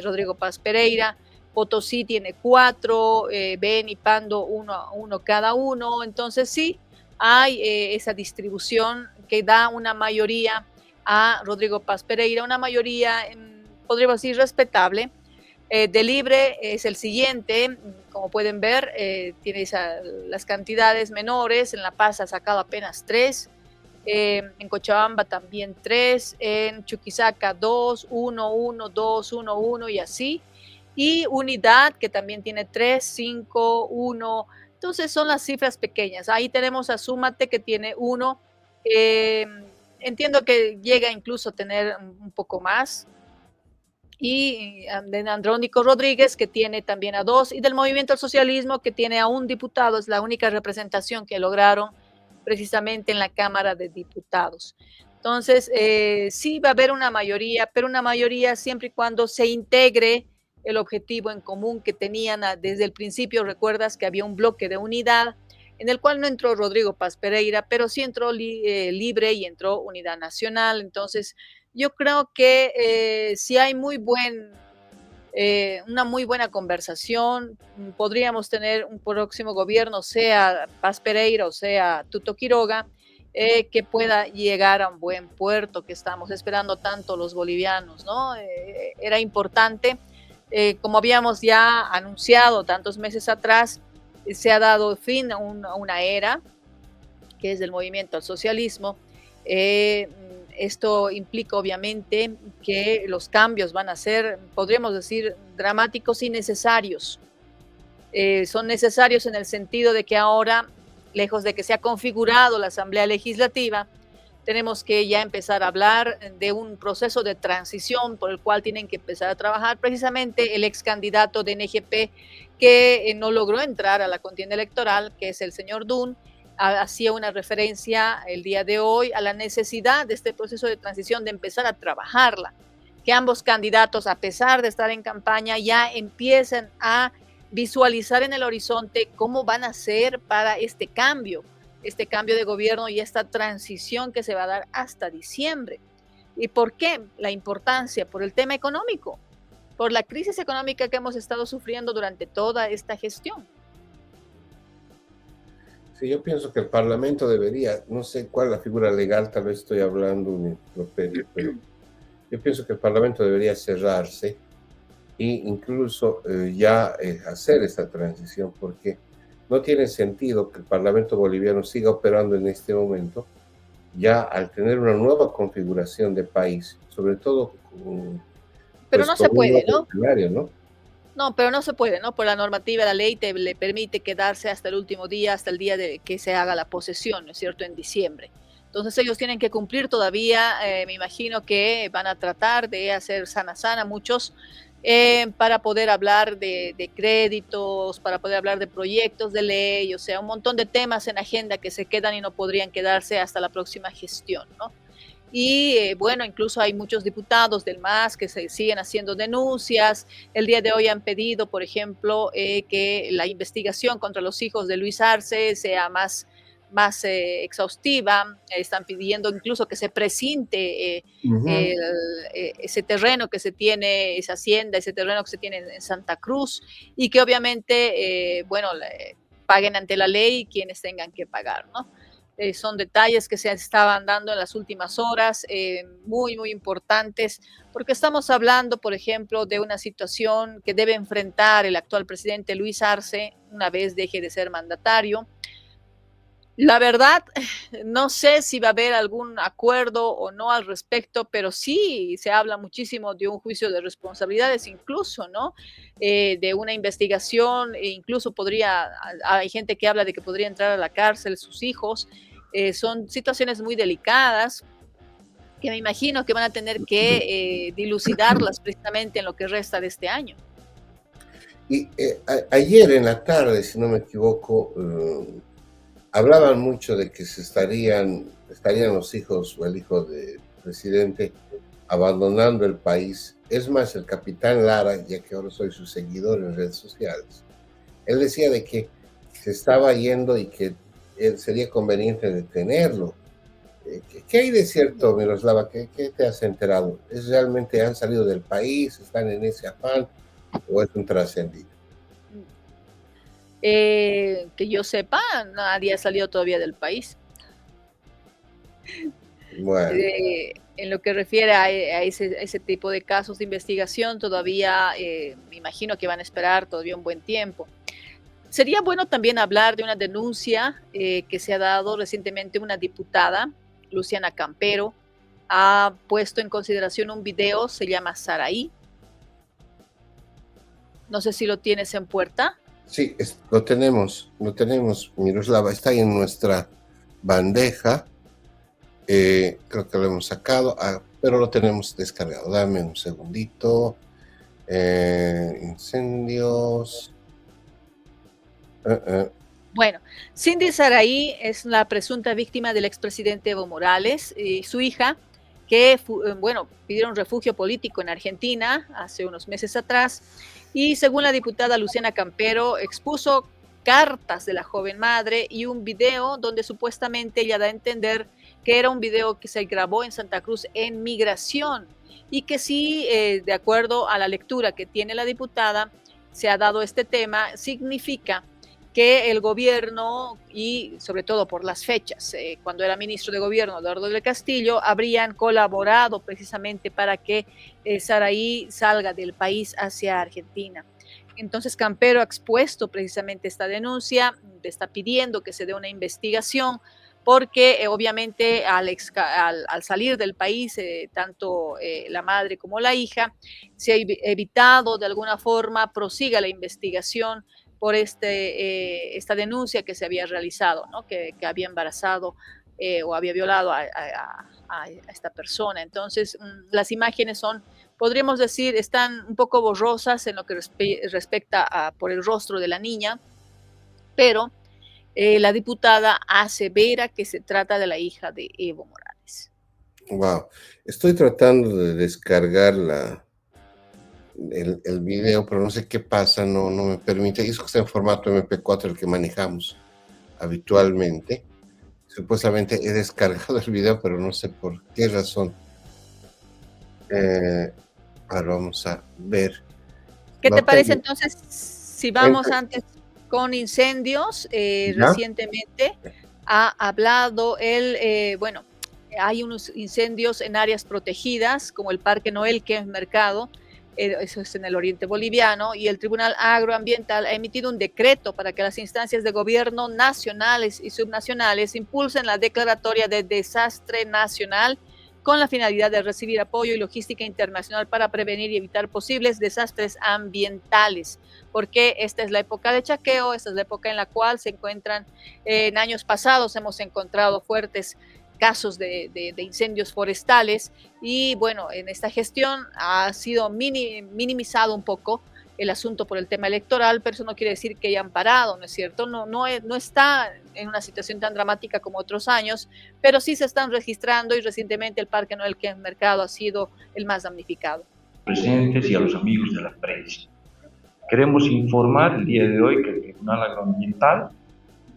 Rodrigo Paz Pereira. Potosí tiene 4, Beni y Pando 1 cada uno. Entonces sí, hay esa distribución que da una mayoría a Rodrigo Paz Pereira, una mayoría, podríamos decir, respetable. De Libre es el siguiente, como pueden ver, tiene las cantidades menores. En La Paz ha sacado apenas 3, en Cochabamba también 3, en Chuquisaca 2, 1, 1, 2, 1, 1 y así. Y Unidad, que también tiene 3, 5, 1. Entonces son las cifras pequeñas. Ahí tenemos a Súmate, que tiene 1. Entiendo que llega incluso a tener un poco más. Y de Andrónico Rodríguez, que tiene también a 2, y del Movimiento al Socialismo, que tiene a 1 diputado. Es la única representación que lograron precisamente en la Cámara de Diputados. Entonces, sí va a haber una mayoría, pero una mayoría siempre y cuando se integre el objetivo en común que tenían desde el principio. Recuerdas que había un bloque de unidad en el cual no entró Rodrigo Paz Pereira, pero sí entró Libre y entró Unidad Nacional. Entonces, yo creo que si hay una muy buena conversación, podríamos tener un próximo gobierno, sea Paz Pereira o sea Tuto Quiroga, que pueda llegar a un buen puerto, que estamos esperando tanto los bolivianos, ¿no? Era importante. Como habíamos ya anunciado tantos meses atrás, se ha dado fin a una era, que es del Movimiento al Socialismo. Esto implica obviamente que los cambios van a ser, podríamos decir, dramáticos y necesarios. Son necesarios en el sentido de que ahora, lejos de que se ha configurado la Asamblea Legislativa, tenemos que ya empezar a hablar de un proceso de transición por el cual tienen que empezar a trabajar precisamente el ex candidato de NGP que no logró entrar a la contienda electoral, que es el señor Dun. Hacía una referencia el día de hoy a la necesidad de este proceso de transición, de empezar a trabajarla, que ambos candidatos, a pesar de estar en campaña, ya empiecen a visualizar en el horizonte cómo van a ser para este cambio de gobierno y esta transición que se va a dar hasta diciembre. ¿Y por qué? La importancia, por el tema económico, por la crisis económica que hemos estado sufriendo durante toda esta gestión. Sí, yo pienso que el Parlamento debería, no sé cuál es la figura legal, tal vez estoy hablando un improperio, pero yo pienso que el Parlamento debería cerrarse e incluso hacer esta transición, porque no tiene sentido que el Parlamento boliviano siga operando en este momento, ya al tener una nueva configuración de país, sobre todo pero no se puede, ¿no? ¿no? No, pero no se puede, ¿no? Por la normativa, la ley le permite quedarse hasta el último día, hasta el día de que se haga la posesión, ¿no es cierto?, en diciembre. Entonces ellos tienen que cumplir todavía, me imagino que van a tratar de hacer sana muchos, para poder hablar de créditos, para poder hablar de proyectos de ley, o sea, un montón de temas en agenda que se quedan y no podrían quedarse hasta la próxima gestión, ¿no? Y bueno, incluso hay muchos diputados del MAS que se siguen haciendo denuncias. El día de hoy han pedido, por ejemplo, que la investigación contra los hijos de Luis Arce sea más exhaustiva. Están pidiendo incluso que se presinte ese terreno que se tiene, esa hacienda, ese terreno que se tiene en Santa Cruz, y que obviamente, paguen ante la ley quienes tengan que pagar, ¿no? Son detalles que se estaban dando en las últimas horas, muy, muy importantes, porque estamos hablando, por ejemplo, de una situación que debe enfrentar el actual presidente Luis Arce una vez deje de ser mandatario. La verdad, no sé si va a haber algún acuerdo o no al respecto, pero sí se habla muchísimo de un juicio de responsabilidades, incluso, ¿no? De una investigación, e incluso hay gente que habla de que podría entrar a la cárcel sus hijos. Son situaciones muy delicadas que me imagino que van a tener que dilucidarlas precisamente en lo que resta de este año. Y ayer en la tarde, si no me equivoco, hablaban mucho de que estarían los hijos o el hijo del presidente abandonando el país. Es más, el capitán Lara, ya que ahora soy su seguidor en redes sociales, él decía de que se estaba yendo y que sería conveniente detenerlo. ¿Qué hay de cierto, Miroslava? ¿Qué te has enterado? ¿Es realmente han salido del país? ¿Están en ese afán? ¿O es un trascendido? Que yo sepa, nadie ha salido todavía del país. Bueno. En lo que refiere a ese tipo de casos de investigación, todavía me imagino que van a esperar todavía un buen tiempo. Sería bueno también hablar de una denuncia que se ha dado recientemente. Una diputada, Luciana Campero, ha puesto en consideración un video, se llama Saraí. No sé si lo tienes en puerta. Sí, lo tenemos, Miroslava, está ahí en nuestra bandeja. Creo que lo hemos sacado, pero lo tenemos descargado. Dame un segundito. Incendios. Bueno, Cindy Saraí es la presunta víctima del expresidente Evo Morales y su hija, que pidieron refugio político en Argentina hace unos meses atrás. Y según la diputada Luciana Campero, expuso cartas de la joven madre y un video donde supuestamente ella da a entender que era un video que se grabó en Santa Cruz en migración, y que sí, de acuerdo a la lectura que tiene la diputada, se ha dado este tema, significa que el gobierno, y sobre todo por las fechas, cuando era ministro de gobierno Eduardo del Castillo, habrían colaborado precisamente para que Saraí salga del país hacia Argentina. Entonces Campero ha expuesto precisamente esta denuncia, está pidiendo que se dé una investigación, porque obviamente al salir del país, tanto la madre como la hija, se ha evitado de alguna forma prosiga la investigación por esta denuncia que se había realizado, ¿no? Que había embarazado o había violado a esta persona. Entonces, las imágenes podríamos decir, están un poco borrosas en lo que respecta por el rostro de la niña, pero la diputada asevera que se trata de la hija de Evo Morales. Wow, estoy tratando de descargar el video, pero no sé qué pasa, no me permite. Eso que está en formato MP4, el que manejamos habitualmente. Supuestamente he descargado el video, pero no sé por qué razón. Ahora vamos a ver. ¿Qué te parece entonces si vamos antes con incendios? Recientemente ha hablado hay unos incendios en áreas protegidas, como el Parque Noel, que es mercado. Eso es en el oriente boliviano, y el Tribunal Agroambiental ha emitido un decreto para que las instancias de gobierno nacionales y subnacionales impulsen la declaratoria de desastre nacional con la finalidad de recibir apoyo y logística internacional para prevenir y evitar posibles desastres ambientales, porque esta es la época de chaqueo, esta es la época en la cual se encuentran, en años pasados hemos encontrado fuertes casos de incendios forestales, y bueno, en esta gestión ha sido minimizado un poco el asunto por el tema electoral, pero eso no quiere decir que hayan parado, ¿no es cierto? No está en una situación tan dramática como otros años, pero sí se están registrando, y recientemente el Parque Noel que en mercado ha sido el más damnificado. Presentes y a los amigos de la prensa. Queremos informar el día de hoy que el Tribunal Agroambiental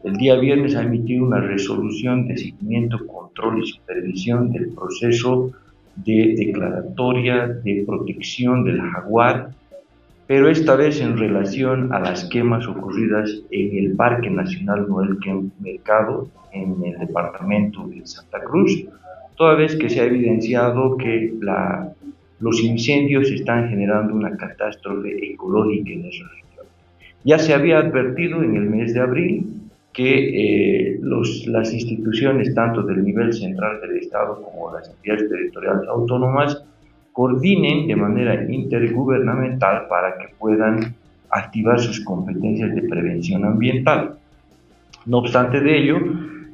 el día viernes ha emitido una resolución de seguimiento, control y supervisión del proceso de declaratoria de protección del jaguar pero esta vez en relación a las quemas ocurridas en el Parque Nacional Noel Mercado, en el departamento de Santa Cruz, toda vez que se ha evidenciado que los incendios están generando una catástrofe ecológica en esa región. Ya se había advertido en el mes de abril que las instituciones, tanto del nivel central del Estado como las entidades territoriales autónomas, coordinen de manera intergubernamental para que puedan activar sus competencias de prevención ambiental. No obstante de ello,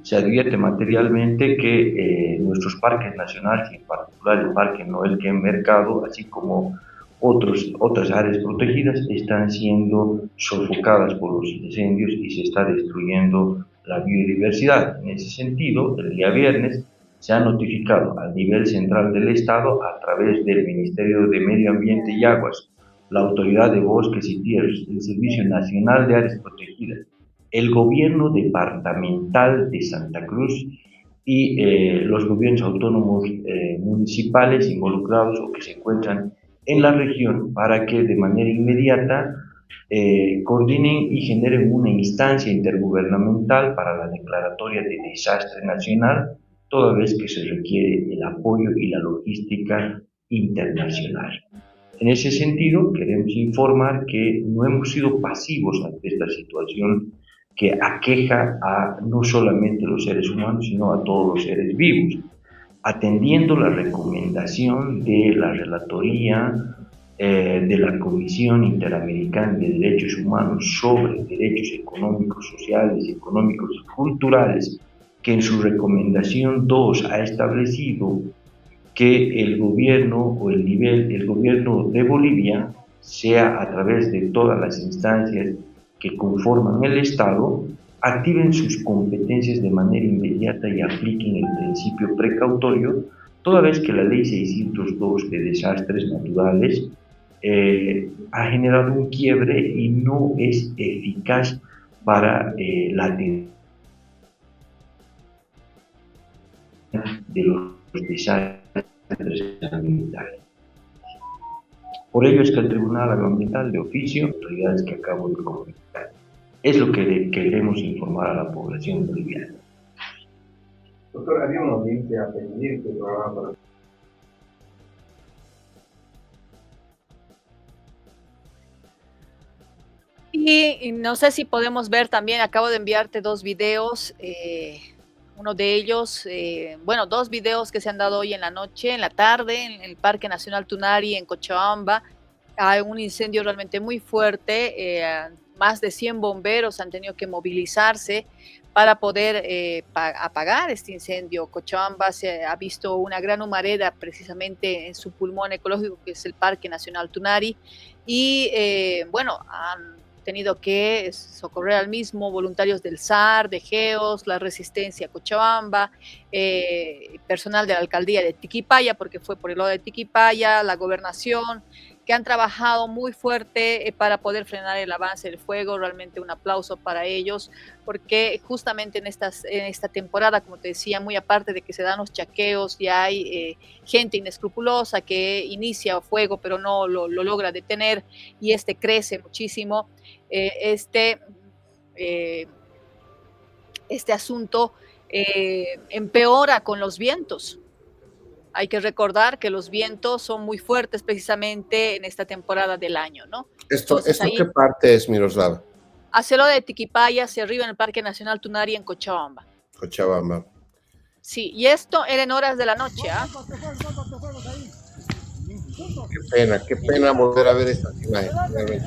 se advierte materialmente que nuestros parques nacionales, y en particular el Parque Noel Mercado, así como otras áreas protegidas, están siendo sofocadas por los incendios y se está destruyendo la biodiversidad. En ese sentido, el día viernes se ha notificado al nivel central del Estado, a través del Ministerio de Medio Ambiente y Aguas, la Autoridad de Bosques y Tierras, el Servicio Nacional de Áreas Protegidas, el Gobierno Departamental de Santa Cruz y los gobiernos autónomos municipales involucrados o que se encuentran en la región, para que de manera inmediata coordinen y generen una instancia intergubernamental para la declaratoria de desastre nacional, toda vez que se requiere el apoyo y la logística internacional. En ese sentido, queremos informar que no hemos sido pasivos ante esta situación que aqueja a no solamente los seres humanos, sino a todos los seres vivos, atendiendo la recomendación de la Relatoría de la Comisión Interamericana de Derechos Humanos sobre Derechos Económicos, Sociales, Económicos y Culturales, que en su recomendación 2 ha establecido que el gobierno de Bolivia, sea a través de todas las instancias que conforman el Estado, activen sus competencias de manera inmediata y apliquen el principio precautorio, toda vez que la Ley 602 de desastres naturales ha generado un quiebre y no es eficaz para la atención de los desastres ambientales. Por ello es que el Tribunal Agroambiental de oficio, autoridades que acabo de comentar, es lo que queremos informar a la población boliviana. Doctor, había una audiencia pendiente del programa para... Y no sé si podemos ver también, acabo de enviarte 2 videos, uno de ellos, dos videos que se han dado hoy en la noche, en la tarde, en el Parque Nacional Tunari, en Cochabamba. Hay un incendio realmente muy fuerte, más de 100 bomberos han tenido que movilizarse para poder apagar este incendio. Cochabamba se ha visto una gran humareda precisamente en su pulmón ecológico, que es el Parque Nacional Tunari, y han tenido que socorrer al mismo voluntarios del SAR, de GEOS, la Resistencia Cochabamba, personal de la alcaldía de Tiquipaya, porque fue por el lado de Tiquipaya, la gobernación, que han trabajado muy fuerte para poder frenar el avance del fuego. Realmente un aplauso para ellos, porque justamente en esta temporada, como te decía, muy aparte de que se dan los chaqueos y hay gente inescrupulosa que inicia fuego pero no lo logra detener, y crece muchísimo. Este asunto empeora con los vientos. Hay que recordar que los vientos son muy fuertes precisamente en esta temporada del año, ¿no? ¿Esto qué parte es, Miroslava? Hacia lo de Tiquipaya, hacia arriba en el Parque Nacional Tunari, en Cochabamba. Cochabamba. Sí, y esto era en horas de la noche, ¿ah? Qué pena volver a ver estas imágenes.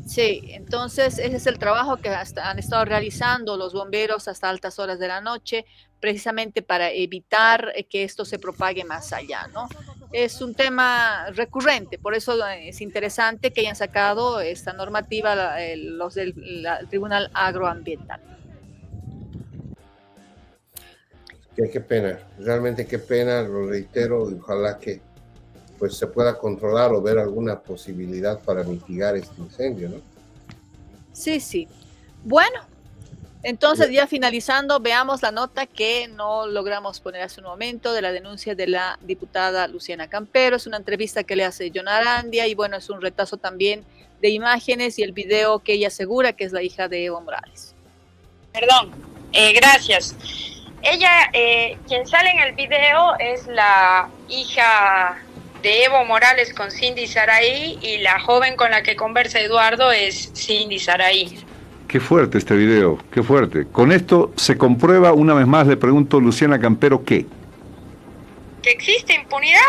Sí, entonces ese es el trabajo que han estado realizando los bomberos hasta altas horas de la noche, precisamente para evitar que esto se propague más allá, ¿no? Es un tema recurrente, por eso es interesante que hayan sacado esta normativa los del Tribunal Agroambiental. Qué pena, realmente qué pena, lo reitero, y ojalá que pues se pueda controlar o ver alguna posibilidad para mitigar este incendio, ¿no? Sí. Bueno, Entonces, ya finalizando, veamos la nota que no logramos poner hace un momento de la denuncia de la diputada Luciana Campero. Es una entrevista que le hace John Arandia y bueno, es un retazo también de imágenes y el video que ella asegura que es la hija de Evo Morales. Perdón, gracias. Ella, quien sale en el video es la hija de Evo Morales con Cindy Saraí y la joven con la que conversa Eduardo es Cindy Saraí. Qué fuerte este video, qué fuerte. Con esto se comprueba, una vez más le pregunto, Luciana Campero, ¿qué? Que existe impunidad,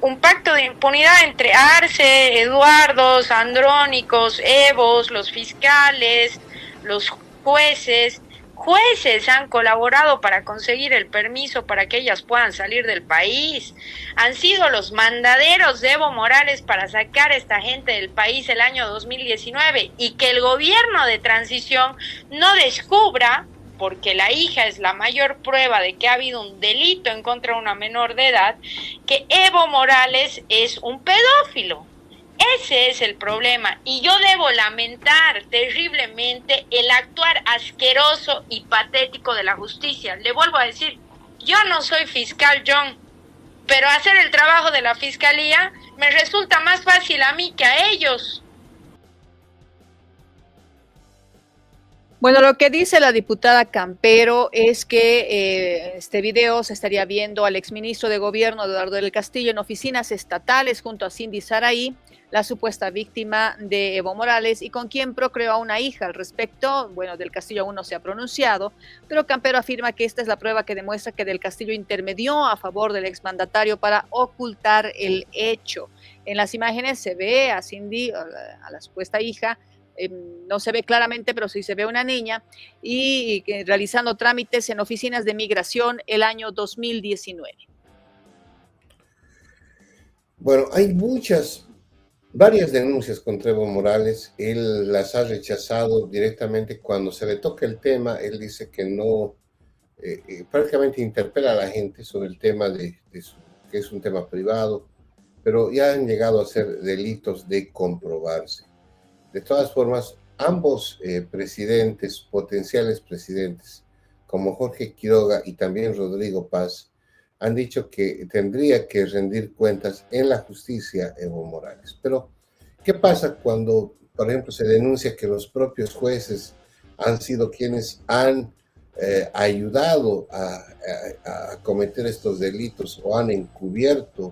un pacto de impunidad entre Arce, Eduardo, Andrónicos, Evos, los fiscales, los jueces. Jueces han colaborado para conseguir el permiso para que ellas puedan salir del país. Han sido los mandaderos de Evo Morales para sacar a esta gente del país el año 2019 y que el gobierno de transición no descubra, porque la hija es la mayor prueba de que ha habido un delito en contra de una menor de edad, que Evo Morales es un pedófilo. Ese es el problema y yo debo lamentar terriblemente el actuar asqueroso y patético de la justicia. Le vuelvo a decir, yo no soy fiscal, John, pero hacer el trabajo de la fiscalía me resulta más fácil a mí que a ellos. Bueno, lo que dice la diputada Campero es que este video se estaría viendo al exministro de Gobierno, Eduardo del Castillo, en oficinas estatales junto a Cindy Saraí, la supuesta víctima de Evo Morales y con quien procreó a una hija. Al respecto, bueno, del Castillo aún no se ha pronunciado, pero Campero afirma que esta es la prueba que demuestra que del Castillo intermedió a favor del exmandatario para ocultar el hecho. En las imágenes se ve a Cindy, a la supuesta hija, no se ve claramente, pero sí se ve una niña, y realizando trámites en oficinas de migración el año 2019. Bueno, hay varias denuncias contra Evo Morales. Él las ha rechazado directamente. Cuando se le toca el tema, él dice que no, prácticamente interpela a la gente sobre el tema que es un tema privado, pero ya han llegado a ser delitos de comprobarse. De todas formas, ambos presidentes, potenciales presidentes, como Jorge Quiroga y también Rodrigo Paz, han dicho que tendría que rendir cuentas en la justicia Evo Morales. Pero, ¿qué pasa cuando, por ejemplo, se denuncia que los propios jueces han sido quienes han ayudado a cometer estos delitos o han encubierto?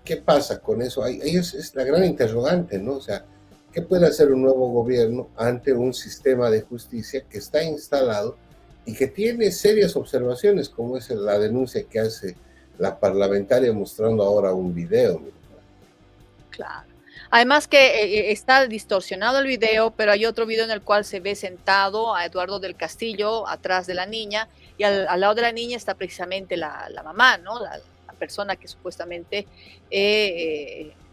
¿Qué pasa con eso? Ahí es la gran interrogante, ¿no? O sea, ¿qué puede hacer un nuevo gobierno ante un sistema de justicia que está instalado y que tiene serias observaciones, como es la denuncia que hace la parlamentaria mostrando ahora un video? Claro. Además que está distorsionado el video, pero hay otro video en el cual se ve sentado a Eduardo del Castillo atrás de la niña y al lado de la niña está precisamente la mamá, ¿no? La persona que supuestamente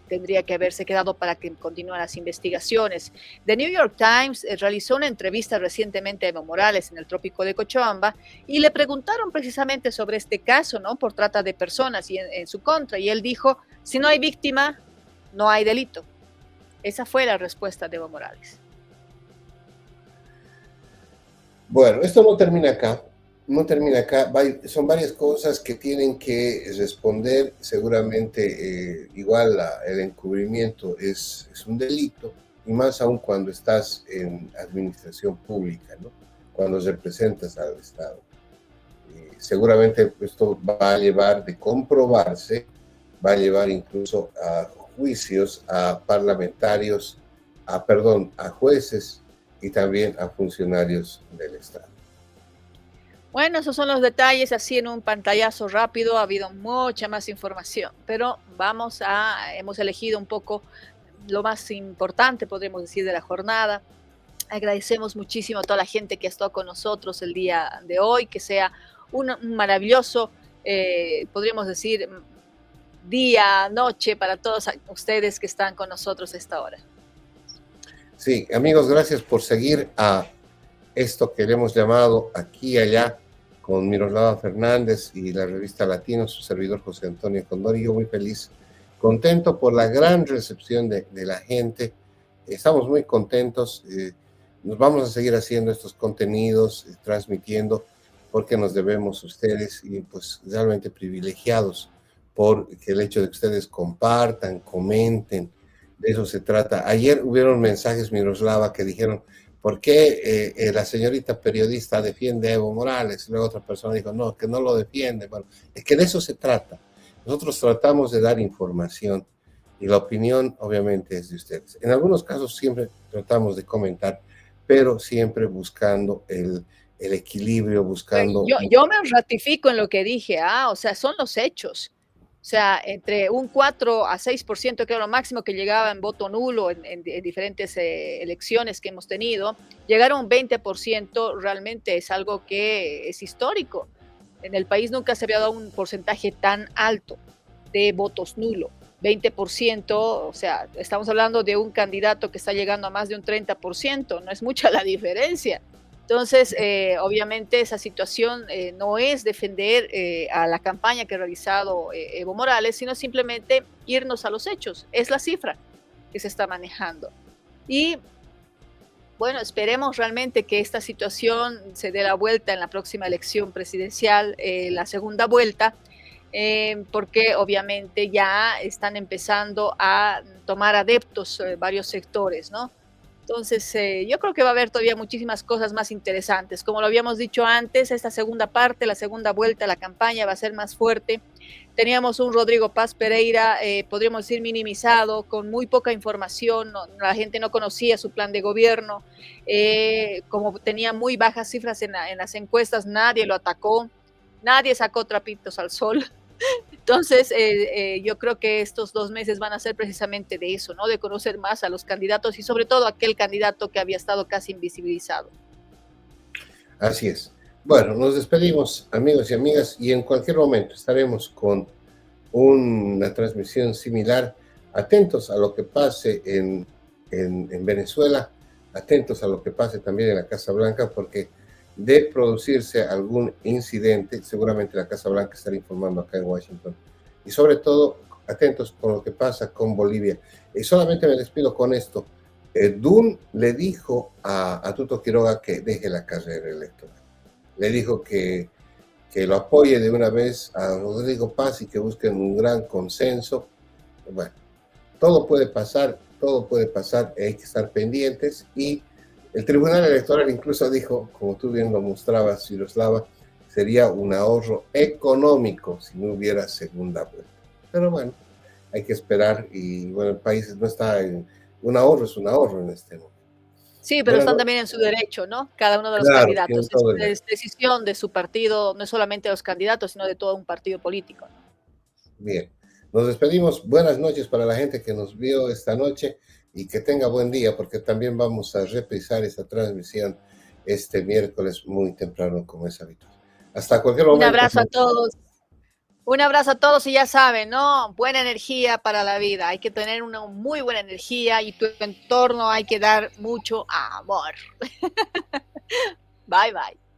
tendría que haberse quedado para que continúen las investigaciones. The New York Times realizó una entrevista recientemente a Evo Morales en el trópico de Cochabamba y le preguntaron precisamente sobre este caso, ¿no? Por trata de personas y en su contra. Y él dijo, si no hay víctima, no hay delito. Esa fue la respuesta de Evo Morales. Bueno, esto no termina acá. No termina acá, son varias cosas que tienen que responder. Seguramente igual el encubrimiento es un delito, y más aún cuando estás en administración pública, ¿no? Cuando representas al Estado. Seguramente esto va a llevar, de comprobarse, va a llevar incluso a juicios a parlamentarios, a jueces y también a funcionarios del Estado. Bueno, esos son los detalles, así en un pantallazo rápido. Ha habido mucha más información, pero hemos elegido un poco lo más importante, podríamos decir, de la jornada. Agradecemos muchísimo a toda la gente que ha estado con nosotros el día de hoy, que sea un maravilloso, podríamos decir, día, noche para todos ustedes que están con nosotros a esta hora. Sí, amigos, gracias por seguir a esto que le hemos llamado Aquí y Allá con Miroslava Fernández y la revista Latino, su servidor José Antonio Condori. Yo muy feliz, contento por la gran recepción de la gente. Estamos muy contentos. nos vamos a seguir haciendo estos contenidos, transmitiendo, porque nos debemos a ustedes y pues realmente privilegiados por el hecho de que ustedes compartan, comenten, de eso se trata. Ayer hubieron mensajes, Miroslava, que dijeron, ¿por qué la señorita periodista defiende a Evo Morales? Y luego otra persona dijo, no, que no lo defiende. Bueno, es que de eso se trata. Nosotros tratamos de dar información y la opinión obviamente es de ustedes. En algunos casos siempre tratamos de comentar, pero siempre buscando el equilibrio, buscando... Yo me ratifico en lo que dije, o sea, son los hechos. O sea, entre un 4 a 6%, que era lo máximo que llegaba en voto nulo en diferentes elecciones que hemos tenido, llegar a un 20% realmente es algo que es histórico. En el país nunca se había dado un porcentaje tan alto de votos nulo. 20%, o sea, estamos hablando de un candidato que está llegando a más de un 30%, no es mucha la diferencia. Entonces, obviamente esa situación no es defender a la campaña que ha realizado Evo Morales, sino simplemente irnos a los hechos. Es la cifra que se está manejando. Y bueno, esperemos realmente que esta situación se dé la vuelta en la próxima elección presidencial, la segunda vuelta, porque obviamente ya están empezando a tomar adeptos varios sectores, ¿no? Entonces, yo creo que va a haber todavía muchísimas cosas más interesantes. Como lo habíamos dicho antes, esta segunda parte, la segunda vuelta de la campaña va a ser más fuerte. Teníamos un Rodrigo Paz Pereira, podríamos decir minimizado, con muy poca información, la gente no conocía su plan de gobierno, como tenía muy bajas cifras en las encuestas, nadie lo atacó, nadie sacó trapitos al sol. Entonces, yo creo que estos 2 meses van a ser precisamente de eso, ¿no? De conocer más a los candidatos y sobre todo aquel candidato que había estado casi invisibilizado. Así es. Bueno, nos despedimos, amigos y amigas, y en cualquier momento estaremos con una transmisión similar. Atentos a lo que pase en Venezuela, atentos a lo que pase también en la Casa Blanca, porque de producirse algún incidente, seguramente la Casa Blanca estará informando acá en Washington. Y sobre todo, atentos con lo que pasa con Bolivia. Y solamente me despido con esto. Dunn le dijo a Tuto Quiroga que deje la carrera electoral. Le dijo que lo apoye de una vez a Rodrigo Paz y que busquen un gran consenso. Bueno, todo puede pasar, hay que estar pendientes. Y el Tribunal Electoral incluso dijo, como tú bien lo mostrabas, Miroslava, sería un ahorro económico si no hubiera segunda vuelta. Pero bueno, hay que esperar y bueno, el país no está en... Un ahorro es un ahorro en este momento. Sí, pero están también en su derecho, ¿no? Cada uno de los candidatos. Es decisión de su partido, no solamente de los candidatos, sino de todo un partido político, ¿no? Bien, nos despedimos. Buenas noches para la gente que nos vio esta noche. Y que tenga buen día, porque también vamos a reprisar esta transmisión este miércoles muy temprano, como es habitual. Hasta cualquier momento. Un abrazo a todos. Un abrazo a todos y ya saben, ¿no? Buena energía para la vida. Hay que tener una muy buena energía y tu entorno hay que dar mucho amor. Bye, bye.